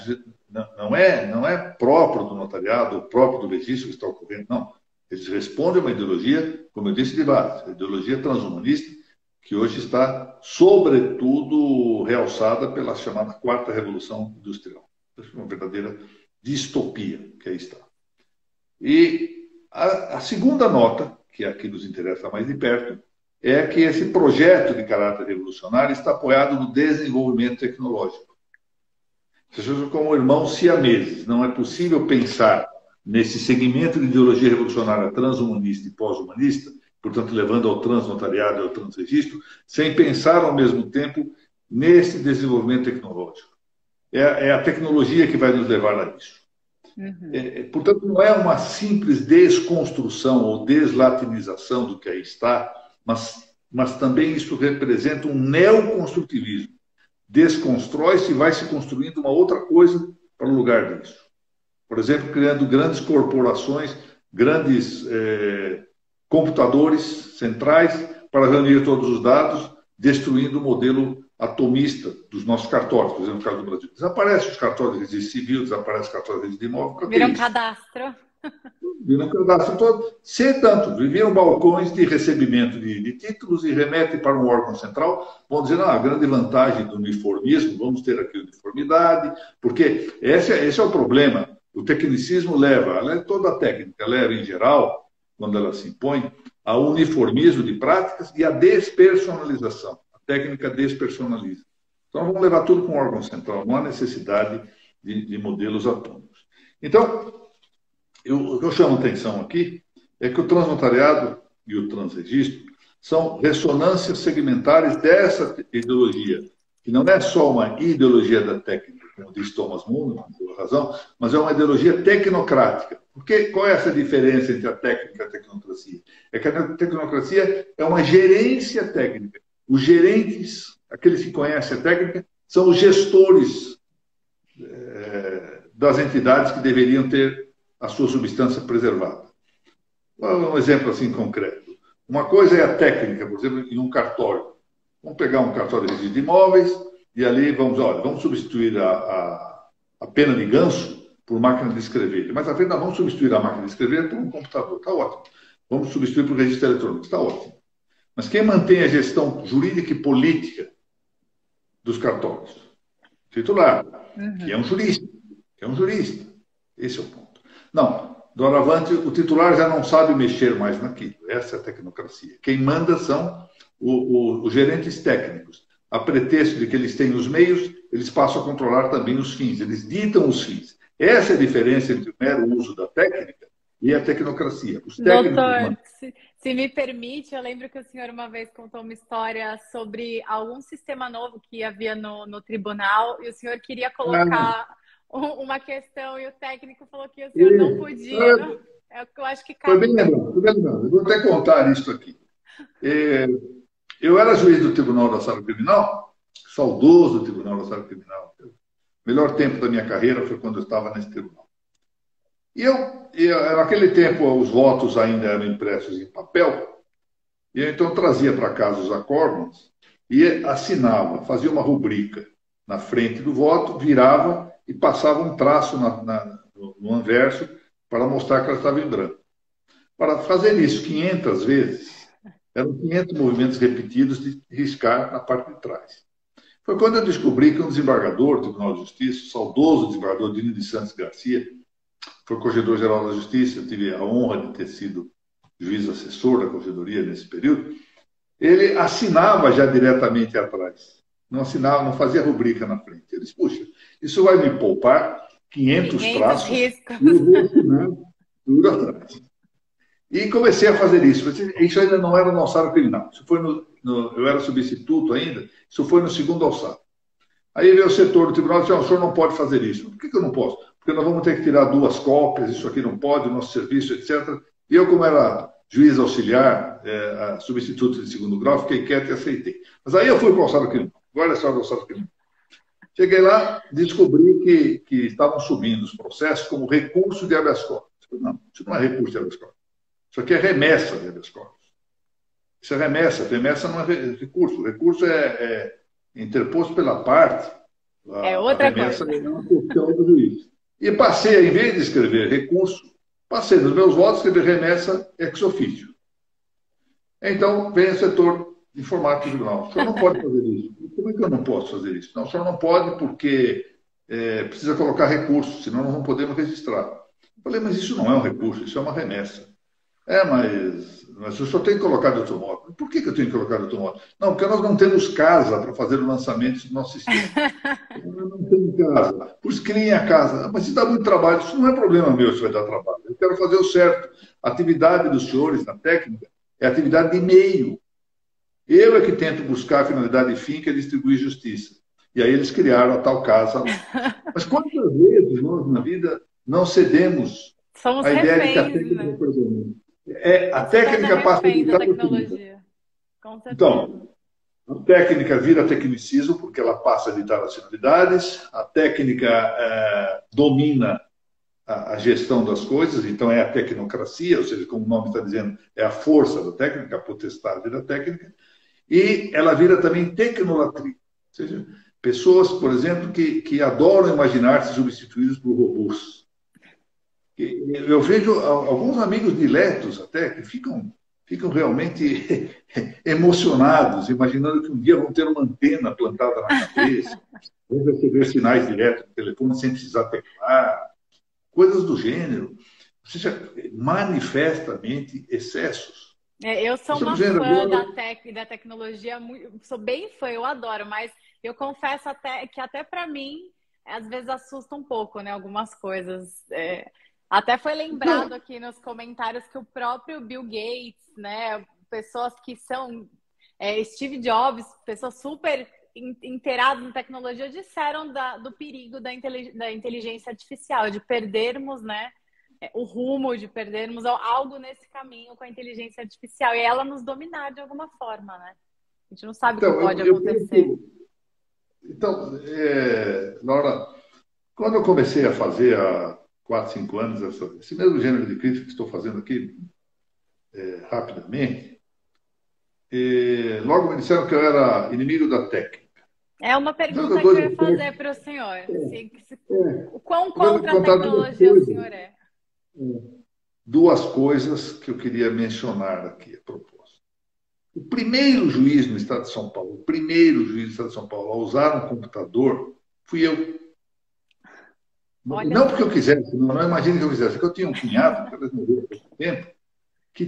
Não é próprio do notariado, ou próprio do registro que está ocorrendo, não. Eles respondem a uma ideologia, como eu disse, de base, a ideologia transhumanista, que hoje está, sobretudo, realçada pela chamada Quarta Revolução Industrial. Uma verdadeira distopia que aí está. E a segunda nota, que é a que nos interessa mais de perto, é que esse projeto de caráter revolucionário está apoiado no desenvolvimento tecnológico. Seja como irmãos siameses. Não é possível pensar nesse segmento de ideologia revolucionária transhumanista e pós-humanista, portanto, levando ao transnotariado e ao transregistro, sem pensar ao mesmo tempo nesse desenvolvimento tecnológico. É a tecnologia que vai nos levar a isso. Uhum. Portanto, não é uma simples desconstrução ou deslatinização do que aí está, mas também isso representa um neoconstrutivismo. Desconstrói-se e vai se construindo uma outra coisa para o lugar disso. Por exemplo, criando grandes corporações, grandes computadores centrais para reunir todos os dados, destruindo o modelo atomista dos nossos cartórios. Por exemplo, no caso do Brasil, desaparece os cartórios de registro civil, desaparece os cartórios de registro de imóvel. Vira um cadastro. Vira um cadastro todo. Sem tanto, viram balcões de recebimento de títulos e remete para um órgão central. Vão dizer, a grande vantagem do uniformismo, vamos ter aqui uniformidade, porque esse é o problema. O tecnicismo leva, toda a técnica leva, em geral, quando ela se impõe, ao uniformismo de práticas e à despersonalização. A técnica despersonaliza. Então, vamos levar tudo para um órgão central. Não há necessidade de modelos autônomos. Então, o que eu chamo a atenção aqui é que o transnotariado e o transregistro são ressonâncias segmentares dessa ideologia, que não é só uma ideologia da técnica, como diz Thomas Kuhn, com toda razão, mas é uma ideologia tecnocrática. Qual é essa diferença entre a técnica e a tecnocracia? É que a tecnocracia é uma gerência técnica. Os gerentes, aqueles que conhecem a técnica, são os gestores das entidades que deveriam ter a sua substância preservada. Um exemplo assim concreto. Uma coisa é a técnica, por exemplo, em um cartório. Vamos pegar um cartório de registro de imóveis e ali vamos substituir a pena de ganso por máquina de escrever. Mas à frente nós vamos substituir a máquina de escrever por um computador. Está ótimo. Vamos substituir por registro eletrônico. Está ótimo. Mas quem mantém a gestão jurídica e política dos cartórios? O titular, que é um jurista. Esse é o ponto. Não, doravante, o titular já não sabe mexer mais naquilo. Essa é a tecnocracia. Quem manda são os gerentes técnicos. A pretexto de que eles têm os meios, eles passam a controlar também os fins. Eles ditam os fins. Essa é a diferença entre o mero uso da técnica e a tecnocracia. Os técnicos Doutor, se me permite, eu lembro que o senhor uma vez contou uma história sobre algum sistema novo que havia no tribunal e o senhor queria colocar uma questão e o técnico falou que o senhor não podia. Eu acho que Foi bem lembrado. Eu vou até contar isso aqui. Eu era juiz do Tribunal da Sala Criminal, saudoso Tribunal da Sala Criminal. O melhor tempo da minha carreira foi quando eu estava nesse tribunal. Naquele tempo, os votos ainda eram impressos em papel, e eu então trazia para casa os acórdãos e assinava, fazia uma rubrica na frente do voto, virava e passava um traço no anverso para mostrar que ela estava em branco. Para fazer isso 500 vezes, eram 500 movimentos repetidos de riscar na parte de trás. Foi quando eu descobri que um desembargador do Tribunal de Justiça, o saudoso desembargador Dino de Santos Garcia, foi corregedor-geral da Justiça, eu tive a honra de ter sido juiz assessor da corregedoria nesse período, ele assinava já diretamente atrás. Não assinava, não fazia rubrica na frente. Ele disse, puxa, isso vai me poupar 500 traços riscos. e eu vou assinar tudo atrás. E comecei a fazer isso. Isso ainda não era no alçado criminal. Isso foi eu era substituto ainda. Isso foi no segundo alçado. Aí veio o setor do tribunal e disse, o senhor não pode fazer isso. Por que eu não posso? Porque nós vamos ter que tirar 2 cópias, isso aqui não pode, o nosso serviço, etc. E eu, como era juiz auxiliar, substituto de segundo grau, fiquei quieto e aceitei. Mas aí eu fui para o alçado criminal. Olha só o alçado criminal. Cheguei lá, descobri que estavam subindo os processos como recurso de habeas corpus. Não, isso não é recurso de habeas corpus. Isso aqui é remessa de habeas corpus. Isso é remessa. Remessa não é recurso. O recurso é interposto pela parte. Outra coisa. É uma questão do juiz. E passei, em vez de escrever recurso, passei nos meus votos escrever remessa ex officio. Então, vem o setor informático do tribunal. O senhor não pode fazer isso. Como é que eu não posso fazer isso? Não, o senhor não pode porque precisa colocar recurso, senão nós não podemos registrar. Eu falei, mas isso não é um recurso, isso é uma remessa. Mas o senhor tem que colocar de outro modo. Por que eu tenho que colocar de outro modo? Não, porque nós não temos casa para fazer o lançamento do nosso sistema. Eu não tenho casa. Por isso criem a casa. Mas se dá muito trabalho, isso não é problema meu se vai dar trabalho. Eu quero fazer o certo. A atividade dos senhores na técnica é atividade de meio. Eu é que tento buscar a finalidade fim, que é distribuir justiça. E aí eles criaram a tal casa. Mas quantas vezes nós, na vida, não cedemos Somos a ideia de que a reféns, técnica né? a técnica passa a editar tecnologia. Então, a técnica vira tecnicismo, porque ela passa a editar as finalidades, a técnica domina a gestão das coisas, então é a tecnocracia, ou seja, como o nome está dizendo, é a força da técnica, a potestade da técnica, e ela vira também tecnolatria, ou seja, pessoas, por exemplo, que adoram imaginar-se substituídos por robôs. Eu vejo alguns amigos diletos até que ficam realmente emocionados, imaginando que um dia vão ter uma antena plantada na cabeça, vão receber sinais diretos no telefone sem precisar teclar, coisas do gênero. Ou seja, manifestamente excessos. Eu sou uma fã da tecnologia, sou bem fã, eu adoro, mas eu confesso que até para mim, às vezes assusta um pouco, né, algumas coisas. Até foi lembrado aqui nos comentários que o próprio Bill Gates, né, pessoas que são Steve Jobs, pessoas super inteiradas em tecnologia, disseram do perigo da inteligência artificial, de perdermos, né, o rumo, de perdermos algo nesse caminho com a inteligência artificial e ela nos dominar de alguma forma, né? A gente não sabe o que pode acontecer. Então, Laura, quando eu comecei a fazer 4, 5 anos, esse mesmo gênero de crítica que estou fazendo aqui, rapidamente, logo me disseram que eu era inimigo da técnica. É uma pergunta que eu ia fazer para o senhor. O quão contra a tecnologia o senhor é? 2 coisas que eu queria mencionar aqui a propósito. O primeiro juiz no Estado de São Paulo, a usar um computador, fui eu. Olha, não porque eu quisesse, não imagine que eu quisesse, porque eu tinha um cunhado, que morreu há pouco tempo, que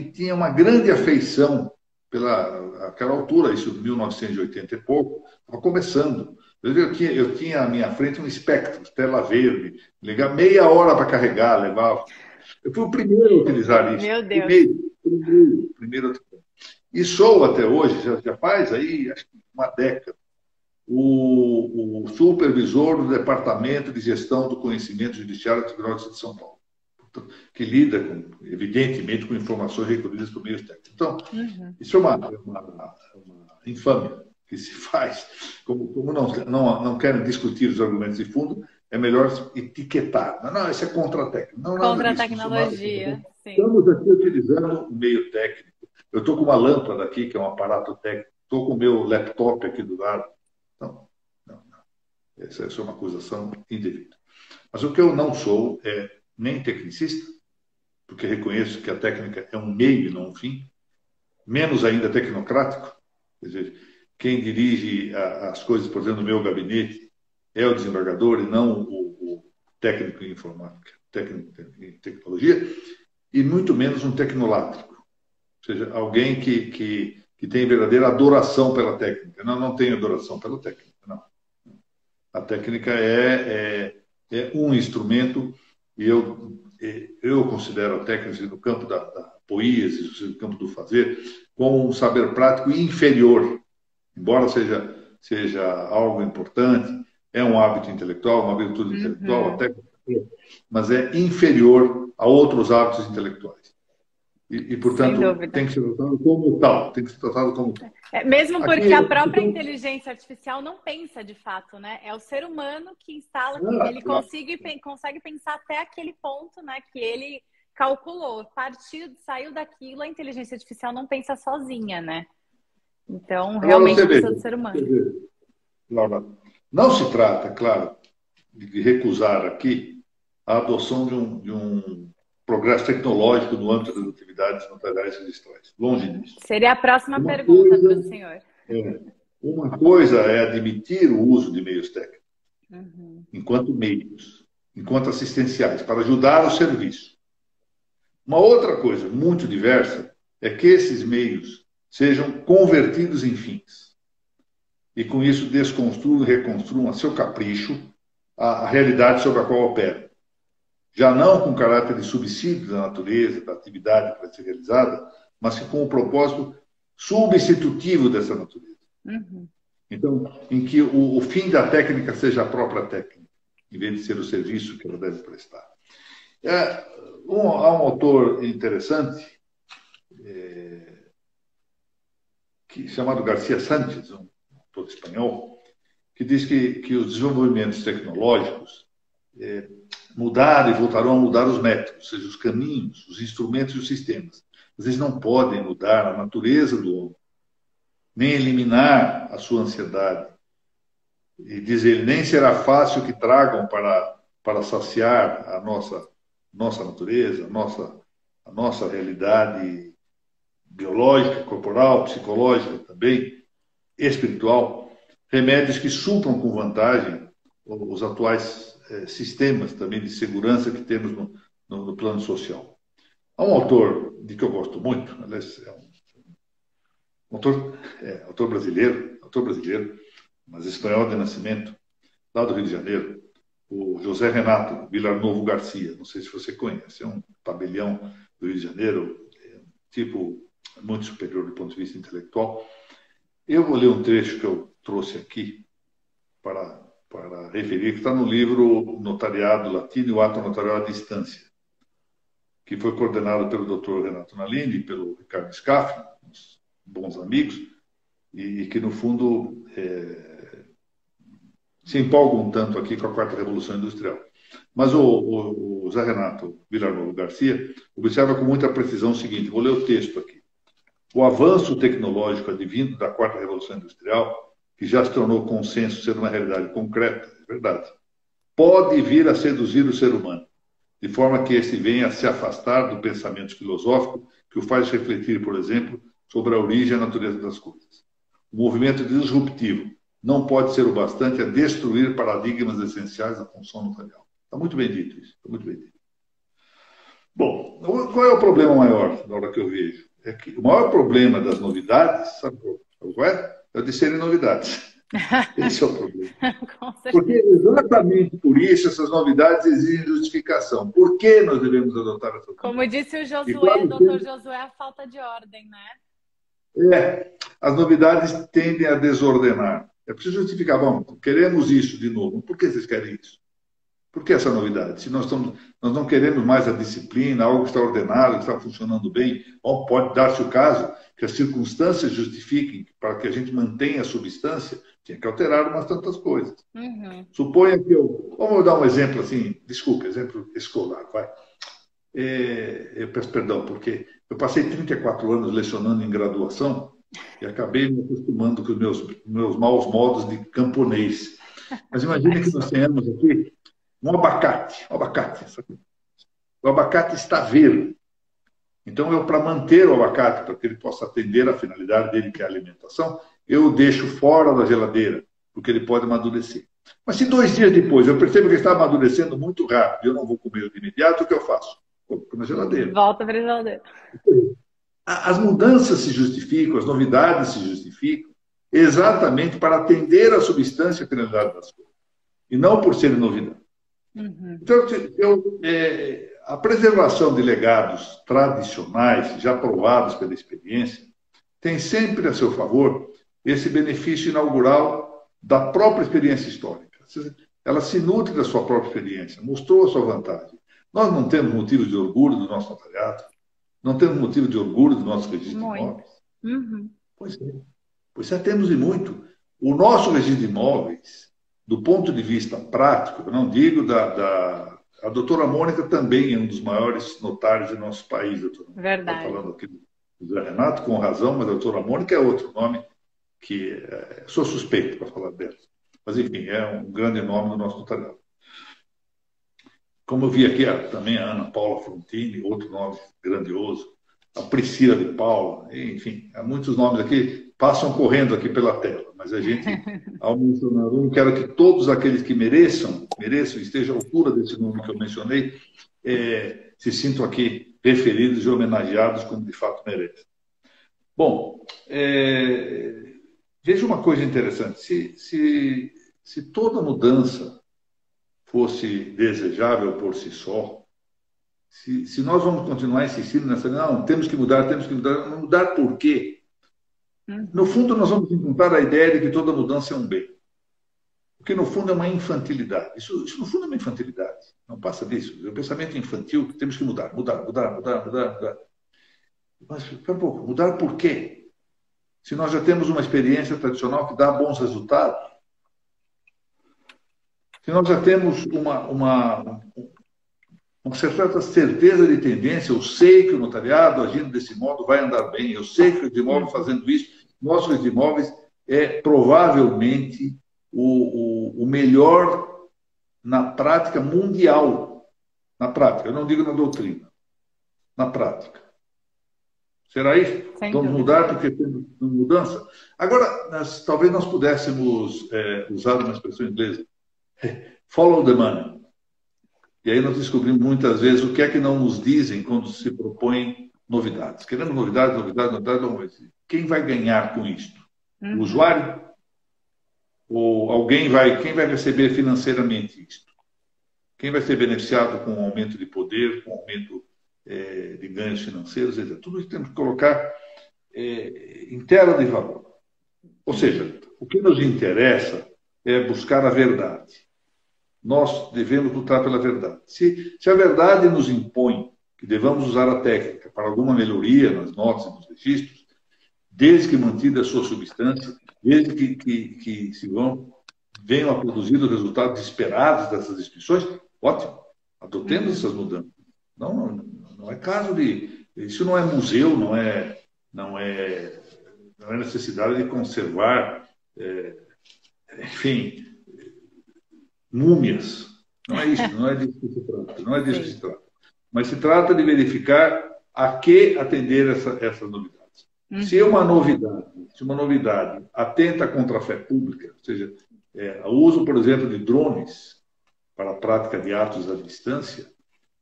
tinha uma grande afeição pela aquela altura, isso de 1980 e pouco, estava começando. Eu tinha à minha frente um Spectrum, tela verde, ligar meia hora para carregar, levava. Eu fui o primeiro a utilizar isso. Meu Deus. Primeiro. E sou até hoje, já faz aí acho que uma década, o supervisor do Departamento de Gestão do Conhecimento Judiciário do Tribunal de São Paulo. que lida, evidentemente, com informações recolhidas por meios técnicos. Então, isso é uma infâmia que se faz. Como não querem discutir os argumentos de fundo, é melhor etiquetar. Não, isso é contra a técnica. Não, nada Contra a disso. tecnologia, sim. Estamos aqui utilizando o meio técnico. Eu estou com uma lâmpada aqui, que é um aparato técnico. Estou com o meu laptop aqui do lado. Não. Essa é uma acusação indevida. Mas o que eu não sou é nem tecnicista, porque reconheço que a técnica é um meio e não um fim, menos ainda tecnocrático. Quer dizer, quem dirige as coisas, por exemplo, no meu gabinete é o desembargador e não o técnico em informática, técnico em tecnologia, e muito menos um tecnolátrico. Ou seja, alguém que tem verdadeira adoração pela técnica. Não tenho adoração pela técnica, não. A técnica é um instrumento, e eu considero a técnica no campo da poesia, no campo do fazer, como um saber prático inferior, embora seja algo importante, é um hábito intelectual, uma virtude intelectual, a técnica, mas é inferior a outros hábitos intelectuais. E portanto, tem que ser tratado como tal. Tem que ser tratado como tal. Mesmo porque a própria inteligência artificial não pensa de fato, né? É o ser humano que instala, que ele consegue pensar até aquele ponto, né? Que ele calculou. Saiu daquilo, a inteligência artificial não pensa sozinha, né? Então, realmente precisa do ser humano. Laura, não se trata, claro, de recusar aqui a adoção de um progresso tecnológico no âmbito das atividades notariais e registrais. Longe disso. Seria a próxima pergunta para o senhor. Uma coisa é admitir o uso de meios técnicos, enquanto meios, enquanto assistenciais, para ajudar o serviço. Uma outra coisa muito diversa é que esses meios sejam convertidos em fins. E com isso desconstruam e reconstruam a seu capricho a realidade sobre a qual operam. Já não com caráter de subsídio da natureza, da atividade para ser realizada, mas com o propósito substitutivo dessa natureza. Então, em que o fim da técnica seja a própria técnica, em vez de ser o serviço que ela deve prestar. Há um autor interessante, chamado Garcia Sánchez, um autor espanhol, que diz que os desenvolvimentos tecnológicos mudaram e voltarão a mudar os métodos, ou seja, os caminhos, os instrumentos e os sistemas. Mas eles não podem mudar a natureza do homem, nem eliminar a sua ansiedade. E diz ele, nem será fácil que tragam para saciar a nossa natureza, a nossa realidade biológica, corporal, psicológica também, espiritual, remédios que supram com vantagem os atuais sistemas também de segurança que temos no plano social. Há um autor de que eu gosto muito, aliás, autor brasileiro, mas espanhol de nascimento, lá do Rio de Janeiro, o José Renato Vilarnovo Garcia. Não sei se você conhece, é um tabelião do Rio de Janeiro, tipo muito superior do ponto de vista intelectual. Eu vou ler um trecho que eu trouxe aqui para referir, que está no livro Notariado Latino e o Ato Notarial à Distância, que foi coordenado pelo Dr. Renato Nalini e pelo Ricardo Scaff, uns bons amigos, e que, no fundo, se empolgam tanto aqui com a quarta revolução industrial. Mas o Zé Renato Vilarnovo Garcia observa com muita precisão o seguinte, vou ler o texto aqui. O avanço tecnológico advindo da quarta revolução industrial, que já se tornou consenso ser uma realidade concreta, é verdade, pode vir a seduzir o ser humano, de forma que este venha a se afastar do pensamento filosófico que o faz refletir, por exemplo, sobre a origem e a natureza das coisas. O movimento disruptivo não pode ser o bastante a destruir paradigmas essenciais da função notarial. Está muito bem dito isso, está muito bem dito. Bom, qual é o problema maior na hora que eu vejo? É que o maior problema das novidades, sabe qual é? É o de serem novidades. Esse é o problema. Porque exatamente por isso essas novidades exigem justificação. Por que nós devemos adotar essa novidade? Como disse o Josué, doutor Josué, a falta de ordem, né? As novidades tendem a desordenar. É preciso justificar. Bom, queremos isso de novo. Por que vocês querem isso? Por que essa novidade? Se nós não queremos mais a disciplina, algo que está ordenado, que está funcionando bem, ou pode dar-se o caso que as circunstâncias justifiquem para que a gente mantenha a substância, tinha que alterar umas tantas coisas. Uhum. Suponha que vamos dar um exemplo assim, desculpa, exemplo escolar, vai. Eu peço perdão, porque eu passei 34 anos lecionando em graduação e acabei me acostumando com os meus maus modos de camponês. Mas imagine que nós tenhamos aqui um abacate. O abacate está verde. Então, para manter o abacate, para que ele possa atender a finalidade dele, que é a alimentação, eu o deixo fora da geladeira, porque ele pode amadurecer. Mas se 2 dias depois eu percebo que ele está amadurecendo muito rápido e eu não vou comer de imediato, o que eu faço? Coloco na geladeira. Volta para a geladeira. As mudanças se justificam, as novidades se justificam, exatamente para atender a substância e a finalidade das coisas, e não por serem novidades. Uhum. Então, a preservação de legados tradicionais, já provados pela experiência, tem sempre a seu favor esse benefício inaugural da própria experiência histórica. Ela se nutre da sua própria experiência, mostrou a sua vantagem. Nós não temos motivo de orgulho do nosso notariado, não temos motivo de orgulho do nosso registro de imóveis. Uhum. Pois é, temos e muito. O nosso registro de imóveis, do ponto de vista prático, eu não digo a doutora Mônica também é um dos maiores notários do nosso país, doutora. Verdade. Está falando aqui do José Renato, com razão, mas a doutora Mônica é outro nome que sou suspeito para falar dela. Mas, enfim, é um grande nome do nosso notariado. Como eu vi aqui também a Ana Paula Frontini, outro nome grandioso, a Priscila de Paula, enfim, há muitos nomes aqui passam correndo aqui pela tela, mas a gente, ao mencionar um, quero que todos aqueles que mereçam, estejam à altura desse nome que eu mencionei, se sintam aqui referidos e homenageados como de fato merecem. Bom, veja uma coisa interessante, se toda mudança fosse desejável por si só, se nós vamos continuar insistindo nessa, não, temos que mudar, mudar por quê? No fundo, nós vamos encontrar a ideia de que toda mudança é um bem. Porque, no fundo, é uma infantilidade. Isso no fundo, é uma infantilidade. Não passa disso. É um pensamento infantil que temos que mudar. Mas, espera um pouco, mudar por quê? Se nós já temos uma experiência tradicional que dá bons resultados, se nós já temos uma certa certeza de tendência, eu sei que o notariado, agindo desse modo, vai andar bem, eu sei que o de imóvel fazendo isso, nosso de imóveis é provavelmente o melhor na prática mundial. Na prática, eu não digo na doutrina, na prática. Será isso? Vamos mudar porque temos mudança? Agora, talvez nós pudéssemos usar uma expressão inglesa, follow the money. E aí nós descobrimos muitas vezes o que é que não nos dizem quando se propõem novidades. Queremos novidades. Quem vai ganhar com isto? O usuário? Ou quem vai receber financeiramente isto? Quem vai ser beneficiado com o aumento de poder, com o aumento de ganhos financeiros? Tudo isso temos que colocar em tela de valor. Ou seja, o que nos interessa é buscar a verdade. Nós devemos lutar pela verdade. Se a verdade nos impõe que devamos usar a técnica para alguma melhoria nas notas e nos registros, desde que mantida a sua substância, desde que venham a produzir os resultados esperados dessas inscrições, ótimo, adotemos essas mudanças. Não é caso de... Isso não é museu, não é necessidade de conservar, enfim... múmias. Não é isso, não é disso que se trata. Não é disso que se trata. Mas se trata de verificar a que atender essas novidades. Se uma novidade atenta contra a fé pública, ou seja, o uso, por exemplo, de drones para a prática de atos à distância,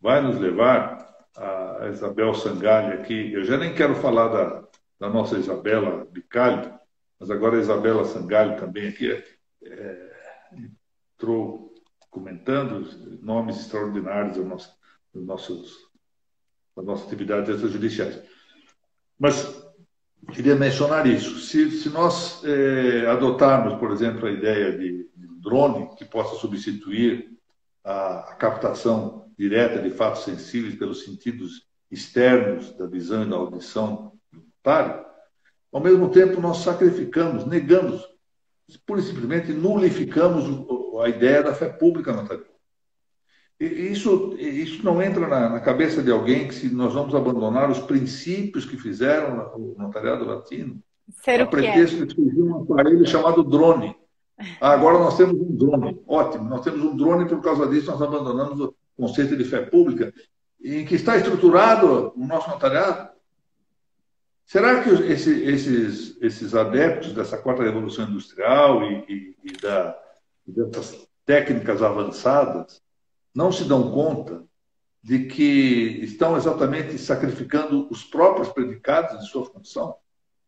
vai nos levar a Isabel Sangalli aqui. Eu já nem quero falar da nossa Isabela Bicalho, mas agora a Isabela Sangalli também aqui entrou comentando nomes extraordinários das nossas atividades extrajudiciais. Mas queria mencionar isso. Se nós adotarmos, por exemplo, a ideia de drone que possa substituir a captação direta de fatos sensíveis pelos sentidos externos da visão e da audição do notário, ao mesmo tempo nós sacrificamos, negamos, pura e simplesmente nulificamos a ideia da fé pública notarial. Isso não entra na cabeça de alguém que se nós vamos abandonar os princípios que fizeram o notariado latino, Ser a o que é. pretexto de surgiu um aparelho chamado drone. Agora nós temos um drone. Ótimo, nós temos um drone, por causa disso nós abandonamos o conceito de fé pública, em que está estruturado o nosso notariado. Será que esses adeptos dessa quarta revolução industrial dessas técnicas avançadas não se dão conta de que estão exatamente sacrificando os próprios predicados de sua função?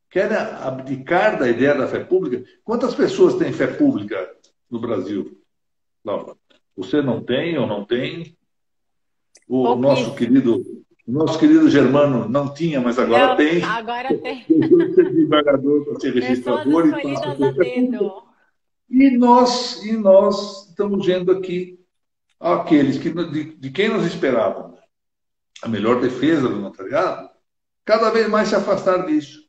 Querem abdicar da ideia da fé pública? Quantas pessoas têm fé pública no Brasil, Laura? Você não tem, eu não tenho. O nosso querido Germano não tinha, mas agora Não, tem. agora tem. Deixou de ser desembargador para ser registrador. Pessoas escolhidas a dedo. E nós estamos vendo aqui aqueles de quem nós esperávamos a melhor defesa do notariado, cada vez mais se afastar disso.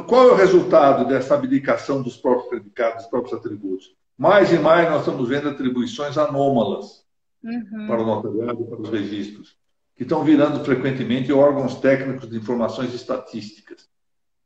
Qual é o resultado dessa abdicação dos próprios predicados, dos próprios atributos? Mais e mais nós estamos vendo atribuições anômalas para o notariado e para os registros, que estão virando frequentemente órgãos técnicos de informações estatísticas.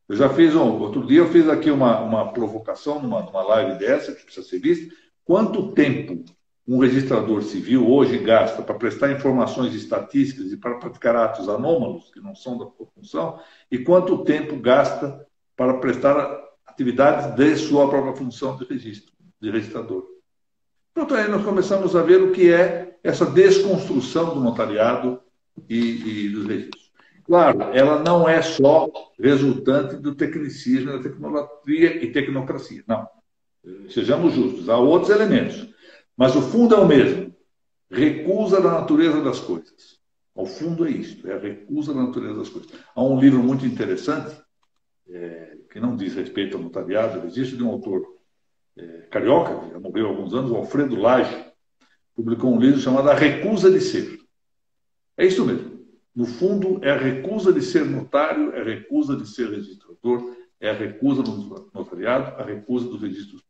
Eu já fiz outro dia eu fiz aqui uma provocação numa live dessa, que precisa ser vista. Quanto tempo um registrador civil hoje gasta para prestar informações estatísticas e para praticar atos anômalos, que não são da sua função, e quanto tempo gasta para prestar atividades de sua própria função de registrador? Pronto, aí nós começamos a ver o que é essa desconstrução do notariado e dos registros. Claro, ela não é só resultante do tecnicismo, da tecnologia e tecnocracia. Não. Sejamos justos. Há outros elementos. Mas o fundo é o mesmo. Recusa da natureza das coisas. O fundo é isto. É a recusa da natureza das coisas. Há um livro muito interessante, que não diz respeito ao notariado, existe de um autor carioca, que já morreu há alguns anos, o Alfredo Lage, publicou um livro chamado A Recusa de Ser. É isso mesmo. No fundo, é a recusa de ser notário, é a recusa de ser registrador, é a recusa do notariado, a recusa dos registros públicos.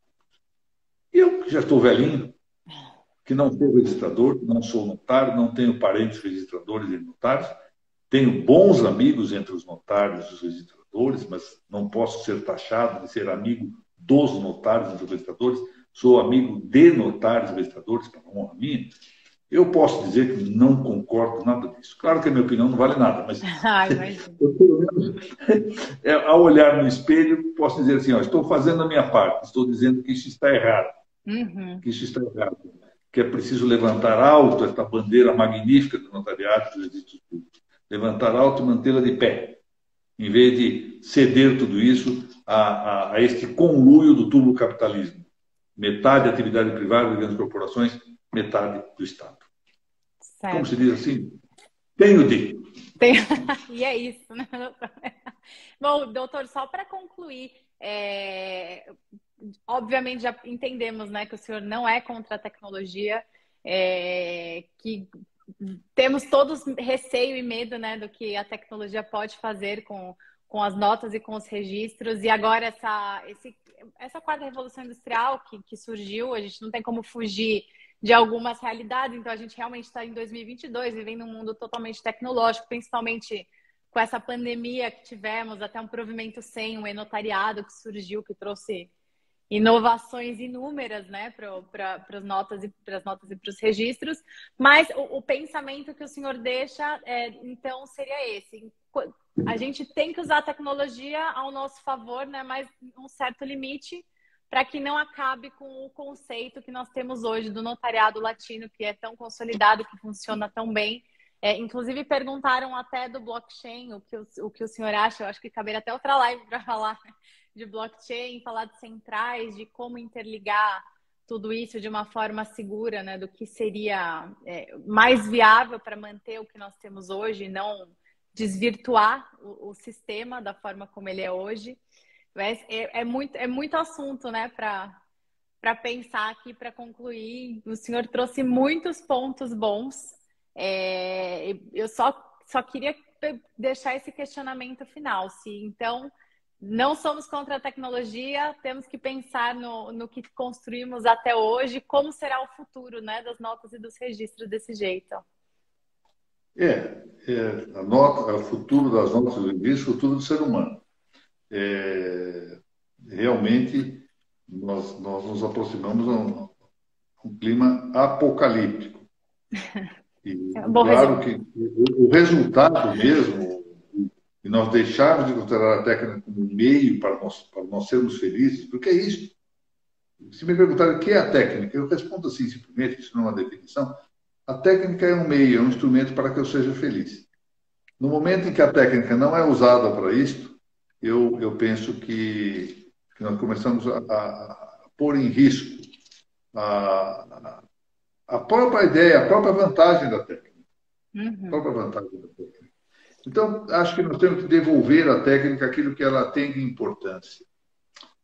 E eu, que já estou velhinho, que não sou registrador, não sou notário, não tenho parentes registradores e notários, tenho bons amigos entre os notários e os registradores, mas não posso ser taxado de ser amigo dos notários e dos registradores, sou amigo de notários e registradores, para honra minha. Eu posso dizer que não concordo com nada disso. Claro que a minha opinião não vale nada, mas eu, pelo menos, ao olhar no espelho, posso dizer assim, estou fazendo a minha parte, estou dizendo que isso está errado, que é preciso levantar alto esta bandeira magnífica do notariado e dos registros públicos, levantar alto e mantê-la de pé, em vez de ceder tudo isso a este conluio do turbocapitalismo. Metade atividade privada de grandes corporações, metade do Estado. Certo. Como se diz assim? Tenho dito. E é isso, né, doutor? Bom, doutor, só para concluir, obviamente já entendemos, né, que o senhor não é contra a tecnologia, que temos todos receio e medo, né, do que a tecnologia pode fazer com as notas e com os registros, e agora essa quarta revolução industrial que surgiu, a gente não tem como fugir de algumas realidades, então a gente realmente está em 2022, vivendo um mundo totalmente tecnológico, principalmente com essa pandemia que tivemos, até um provimento sem, um e-notariado que surgiu, que trouxe inovações inúmeras, né, para as notas e para os registros, mas o pensamento que o senhor deixa, então, seria esse. A gente tem que usar a tecnologia ao nosso favor, né, mas um certo limite, para que não acabe com o conceito que nós temos hoje do notariado latino, que é tão consolidado, que funciona tão bem. Inclusive, perguntaram até do blockchain, o que o senhor acha. Eu acho que caberia até outra live para falar de blockchain, falar de centrais, de como interligar tudo isso de uma forma segura, né, do que seria mais viável para manter o que nós temos hoje e não desvirtuar o sistema da forma como ele é hoje. Mas é muito assunto, né, para para pensar aqui, para concluir. O senhor trouxe muitos pontos bons. Eu só queria deixar esse questionamento final. Se então não somos contra a tecnologia, temos que pensar no que construímos até hoje, como será o futuro, né, das notas e dos registros desse jeito. O futuro das notas e registros, o futuro do ser humano. Realmente, nós nos aproximamos a um clima apocalíptico. E, claro que o resultado mesmo, e nós deixarmos de considerar a técnica como um meio para nós sermos felizes, porque é isso. Se me perguntarem o que é a técnica, eu respondo assim, simplesmente, isso não é uma definição. A técnica é um meio, é um instrumento para que eu seja feliz. No momento em que a técnica não é usada para isto, eu penso que nós começamos a pôr em risco a própria ideia, a própria vantagem da técnica. Uhum. A própria vantagem da técnica. Então, acho que nós temos que devolver à técnica aquilo que ela tem de importância.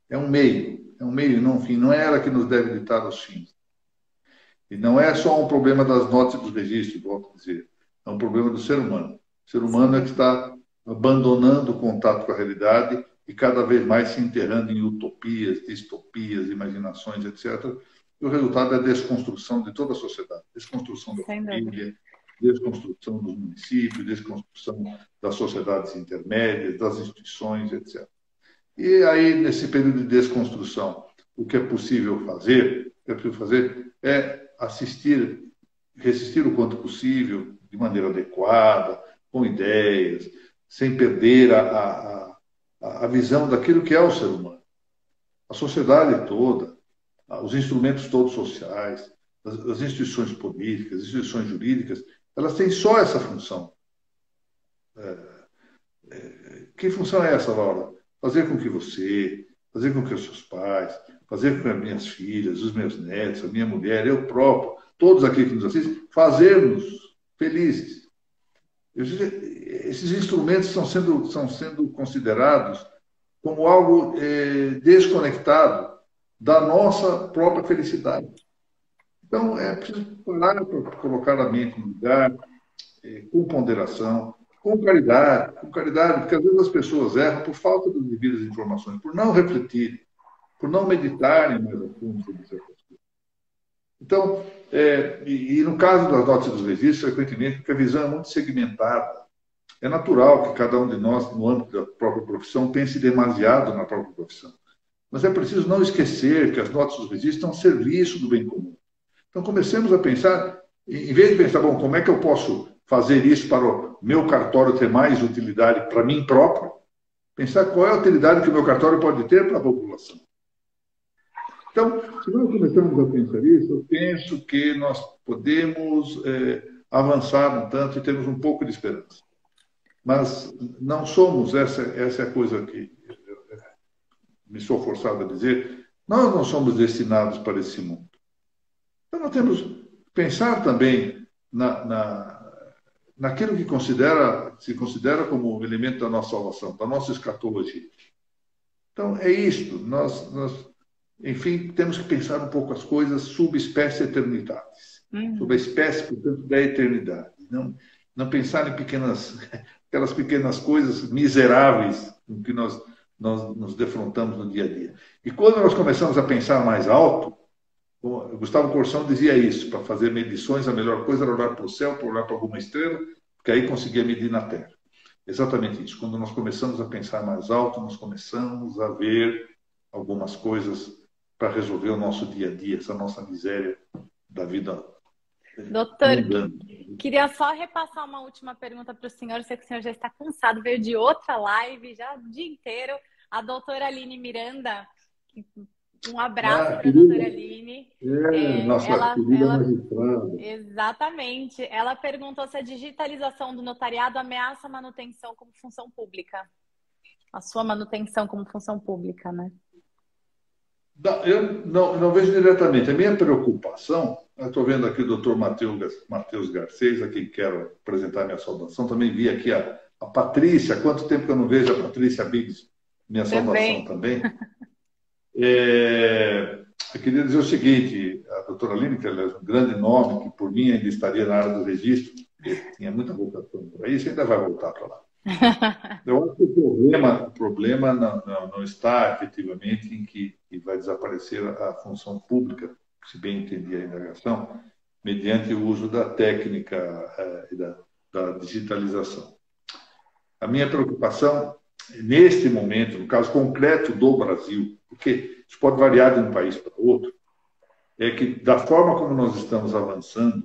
É um meio, não um fim. Não é ela que nos deve ditar os fins. E não é só um problema das notas e dos registros, volto a dizer. É um problema do ser humano. O ser humano é que está abandonando o contato com a realidade e cada vez mais se enterrando em utopias, distopias, imaginações, etc. E o resultado é a desconstrução de toda a sociedade. Desconstrução da família, desconstrução dos municípios, desconstrução das sociedades intermédias, das instituições, etc. E aí, nesse período de desconstrução, o que é possível fazer, é resistir o quanto possível, de maneira adequada, com ideias, sem perder a visão daquilo que é o ser humano. A sociedade toda, os instrumentos todos sociais, as instituições políticas, as instituições jurídicas, elas têm só essa função. Que função é essa, Laura? Fazer com que você, fazer com que os seus pais, fazer com que as minhas filhas, os meus netos, a minha mulher, eu próprio, todos aqueles que nos assistem, fazermos felizes. Esses instrumentos estão sendo considerados como algo desconectado da nossa própria felicidade. Então, é preciso parar para colocar a mente no lugar, com ponderação, com caridade, porque às vezes as pessoas erram por falta de devidas informações, por não refletirem, por não meditarem mais a fundo sobre certas coisas. Então, no caso das notas e dos registros, frequentemente, porque a visão é muito segmentada. É natural que cada um de nós, no âmbito da própria profissão, pense demasiado na própria profissão. Mas é preciso não esquecer que as notas e os registros estão a serviço do bem comum. Então, comecemos a pensar, em vez de pensar, bom, como é que eu posso fazer isso para o meu cartório ter mais utilidade para mim próprio, pensar qual é a utilidade que o meu cartório pode ter para a população. Então, se nós começamos a pensar isso, eu penso que nós podemos avançar um tanto e temos um pouco de esperança. Mas não somos, essa é a coisa que me sou forçado a dizer, nós não somos destinados para esse mundo. Então, nós temos que pensar também naquilo que se considera como elemento da nossa salvação, da nossa escatologia. Então, é isto. Nós, enfim, temos que pensar um pouco as coisas subespécie eternidades. Sobre a espécie, portanto, da eternidade. Não pensar em aquelas pequenas coisas miseráveis com que nós nos defrontamos no dia a dia. E quando nós começamos a pensar mais alto, Gustavo Corsão dizia isso: para fazer medições, a melhor coisa era olhar para o céu, para olhar para alguma estrela, porque aí conseguia medir na Terra. Exatamente isso. Quando nós começamos a pensar mais alto, nós começamos a ver algumas coisas para resolver o nosso dia a dia, essa nossa miséria da vida. Doutor, queria só repassar uma última pergunta para o senhor. Sei que o senhor já está cansado, veio de outra live já o dia inteiro. A doutora Aline Miranda, um abraço para a doutora Aline. Nossa querida magistrada. Exatamente. Ela perguntou se a digitalização do notariado ameaça a manutenção como função pública. A sua manutenção como função pública, né? Eu não vejo diretamente. A minha preocupação, eu estou vendo aqui o doutor Matheus Garcês, a quem quero apresentar minha saudação. Também vi aqui a Patrícia. Quanto tempo que eu não vejo a Patrícia Biggs? Minha saudação também. eu queria dizer o seguinte, a doutora Aline, que é um grande nome, que por mim ainda estaria na área do registro, porque tinha muita vocação por aí, você ainda vai voltar para lá. Eu acho que o problema não está efetivamente em que vai desaparecer a função pública, se bem entendi a indagação, mediante o uso da técnica e da digitalização. A minha preocupação, neste momento, no caso concreto do Brasil, porque isso pode variar de um país para outro, é que, da forma como nós estamos avançando,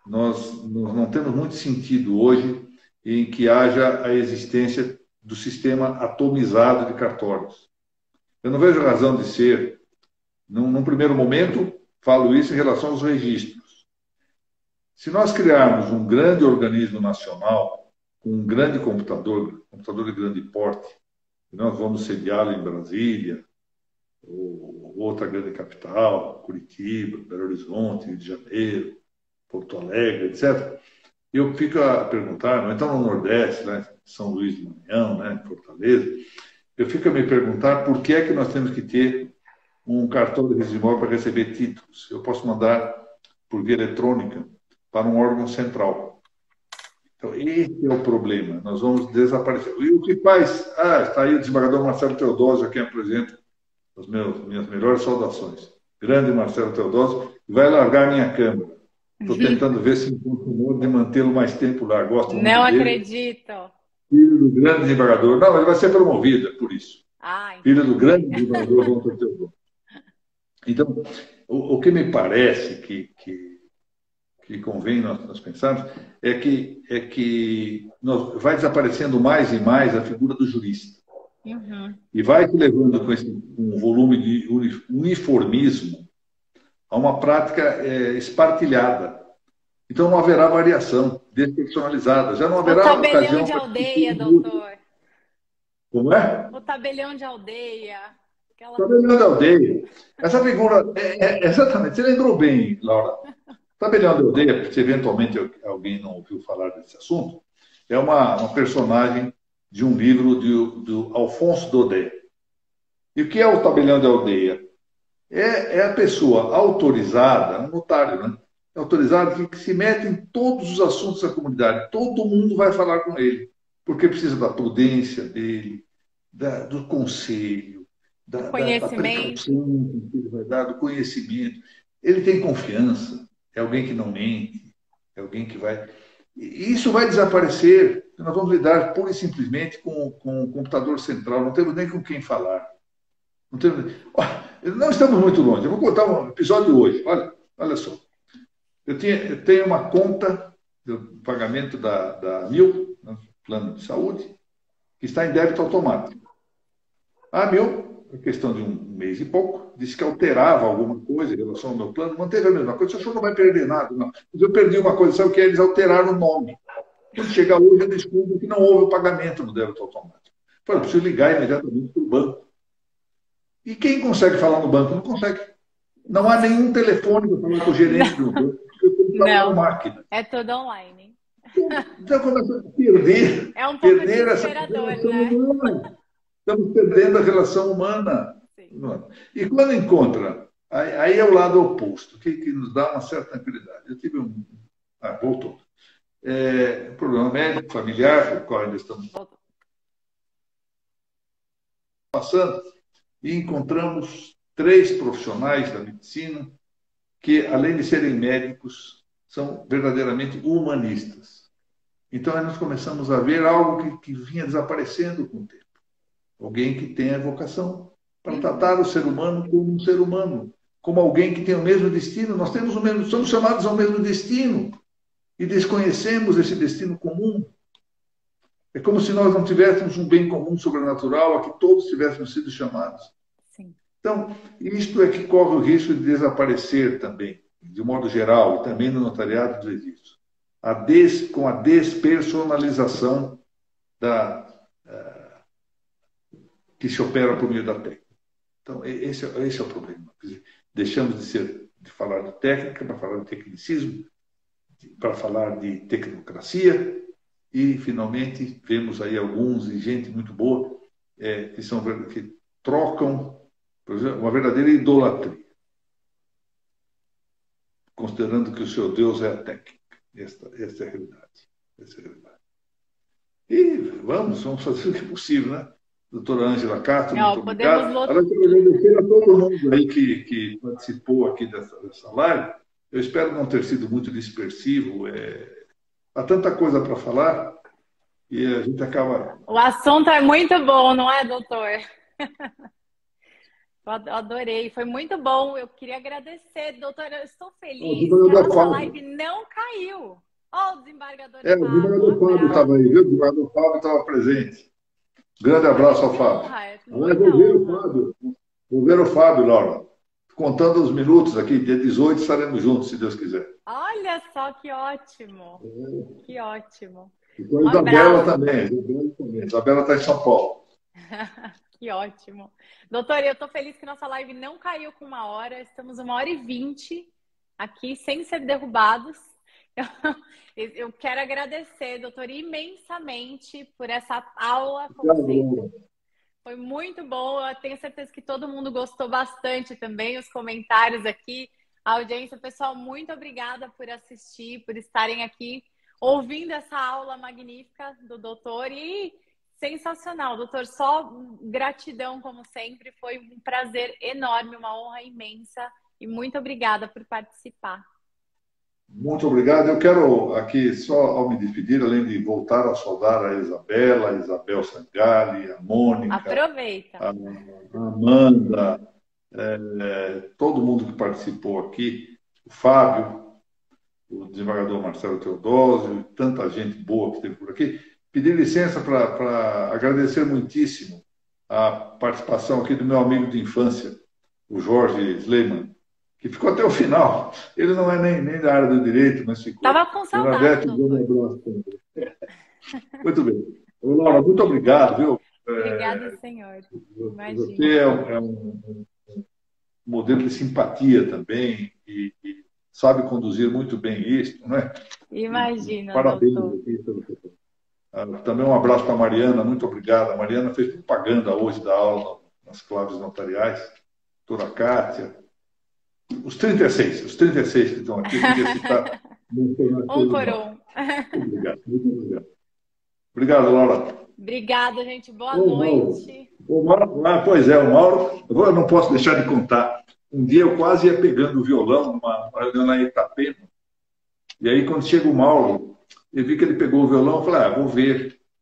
nós não temos muito sentido hoje em que haja a existência do sistema atomizado de cartórios. Eu não vejo razão de ser. Num primeiro momento, falo isso em relação aos registros. Se nós criarmos um grande organismo nacional, com um grande computador de grande porte, nós vamos sediá-lo em Brasília, ou outra grande capital, Curitiba, Belo Horizonte, Rio de Janeiro, Porto Alegre, etc. Eu fico a perguntar, então no Nordeste, né, São Luís do Maranhão, né, Fortaleza, eu fico a me perguntar por que é que nós temos que ter um cartão de registro imóvel para receber títulos. Eu posso mandar por via eletrônica para um órgão central. Então, esse é o problema. Nós vamos desaparecer. E o que faz? Está aí o desembargador Marcelo Teodósio, a quem apresento minhas melhores saudações. Grande Marcelo Teodósio, vai largar minha câmera. Estou tentando ver se encontro um modo de mantê-lo mais tempo lá. Gosto muito Não dele. acredito. Filho do grande desembargador. Não, ele vai ser promovido, é por isso. Filho do grande Entendi. desembargador Walter Teodoro. Então, o que me parece que convém nós pensarmos é que vai desaparecendo mais e mais a figura do jurista. Uhum. E vai se levando com um volume de uniformismo a uma prática espartilhada. Então não haverá variação despersonalizada. Já não haverá O tabelião ocasião de para... aldeia, doutor. Como é? O tabelião de aldeia. Tabelião de aldeia. Essa figura, exatamente, você lembrou bem, Laura. Tabelião de aldeia, se eventualmente alguém não ouviu falar desse assunto, é uma personagem de um livro do Alfonso Daudet. E o que é o tabelião de aldeia? É a pessoa autorizada, um notário, né? Autorizado que se mete em todos os assuntos da comunidade. Todo mundo vai falar com ele, porque precisa da prudência dele, do conselho, da precaução que ele vai dar, do conhecimento. Ele tem confiança, é alguém que não mente, é alguém que vai... E isso vai desaparecer. Nós vamos lidar pura e simplesmente com o computador central, não temos nem com quem falar. Não estamos muito longe. Eu vou contar um episódio hoje. Olha só. Eu tenho uma conta do pagamento da Mil, né, plano de saúde, que está em débito automático. A Mil, em questão de um mês e pouco, disse que alterava alguma coisa em relação ao meu plano, manteve a mesma coisa. O senhor não vai perder nada, não. Mas eu perdi uma coisa, sabe o que é? Eles alteraram o nome. Quando chegar hoje, eu descubro que não houve o pagamento no débito automático. Eu preciso ligar imediatamente para o banco. E quem consegue falar no banco? Não consegue. Não há nenhum telefone para falar com o gerente do banco, porque eu tenho que falar com a máquina. É tudo online. Então começa a perder. É um pouco perder essa relação humana. Estamos perdendo a relação humana. Sim. E quando encontra, aí é o lado oposto, que nos dá uma certa tranquilidade. Eu tive voltou. Um problema médico, familiar, por qual ainda estamos passando, e encontramos 3 profissionais da medicina que, além de serem médicos, são verdadeiramente humanistas. Então, aí nós começamos a ver algo que vinha desaparecendo com o tempo. Alguém que tem a vocação para tratar o ser humano como um ser humano, como alguém que tem o mesmo destino. Nós temos somos chamados ao mesmo destino e desconhecemos esse destino comum. É como se nós não tivéssemos um bem comum sobrenatural a que todos tivéssemos sido chamados. Sim. Então, isto é que corre o risco de desaparecer também, de modo geral, e também no notariado dos registros. Com a despersonalização que se opera por meio da técnica. Então, esse é o problema. Deixamos de falar de técnica para falar de tecnicismo, para falar de tecnocracia, e, finalmente, vemos aí alguns, e gente muito boa, que trocam, por exemplo, uma verdadeira idolatria. considerando que o seu Deus é a técnica. Esta é a realidade. Essa é a realidade. E vamos fazer o que é possível, né? Doutora Ângela Castro, muito Não, podemos obrigado. Agora, eu quero agradecer a todo mundo aí que participou aqui dessa live. Eu espero não ter sido muito dispersivo. Há tanta coisa para falar e a gente acaba. O assunto é muito bom, não é, doutor? Eu adorei, foi muito bom. Eu queria agradecer, doutora. Eu estou feliz que a nossa live não caiu. Ó, o desembargador Fábio. O desembargador Fábio estava aí, viu? O desembargador Fábio estava presente. Grande abraço ao Fábio. Vou ver o Fábio, Laura. Contando os minutos aqui, dia 18 estaremos juntos, se Deus quiser. Olha só que ótimo. Que ótimo. E com a Isabela também. Isabela está em São Paulo. Que ótimo. Doutor, eu estou feliz que nossa live não caiu com 1 hora. Estamos 1h20 aqui, sem ser derrubados. Eu quero agradecer, doutor, imensamente por essa aula, como sempre. Foi muito bom. Eu tenho certeza que todo mundo gostou bastante também. Os comentários aqui, a audiência. Pessoal, muito obrigada por assistir, por estarem aqui ouvindo essa aula magnífica do doutor. E sensacional, doutor. Só gratidão, como sempre. Foi um prazer enorme, uma honra imensa. E muito obrigada por participar. Muito obrigado. Eu quero aqui, só ao me despedir, além de voltar a saudar a Isabela, a Isabel Sangali, a Mônica, aproveita, a Amanda, todo mundo que participou aqui, o Fábio, o desembargador Marcelo Teodósio, tanta gente boa que esteve por aqui. Pedir licença para agradecer muitíssimo a participação aqui do meu amigo de infância, o Jorge Sleiman, que ficou até o final. Ele não é nem da área do direito, mas ficou. Estava com saudade, Muito bem. Laura, muito obrigado, viu? Obrigada, senhor. Imagina. Você é um modelo de simpatia também e sabe conduzir muito bem isso, não é? Imagina, parabéns doutor. Aqui. Também um abraço para a Mariana, muito obrigada. A Mariana fez propaganda hoje da aula nas claves notariais. Doutora Kátia. Os 36 que estão aqui, eu queria citar. Um por um. Obrigado, muito obrigado. Obrigado, Laura. Obrigada, gente. Boa noite. O Mauro, pois é, o Mauro, eu não posso deixar de contar. Um dia eu quase ia pegando o violão numa reunião na Itapema, e aí quando chega o Mauro, eu vi que ele pegou o violão e falei,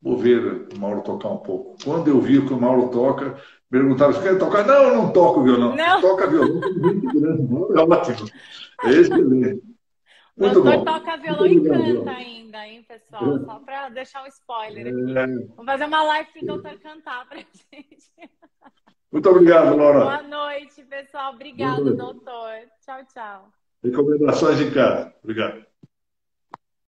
vou ver o Mauro tocar um pouco. Quando eu vi que o Mauro toca, perguntaram, você quer tocar? Não, eu não toco violão. Não. Toca violão, muito grande. É ótimo. É excelente. Muito bom. O doutor toca violão e canta ainda, hein, pessoal? Só para deixar um spoiler aqui. Vamos fazer uma live para o doutor cantar para a gente. Muito obrigado, Laura. Boa noite, pessoal. Obrigado, doutor. Tchau, tchau. Recomendações de casa. Obrigado.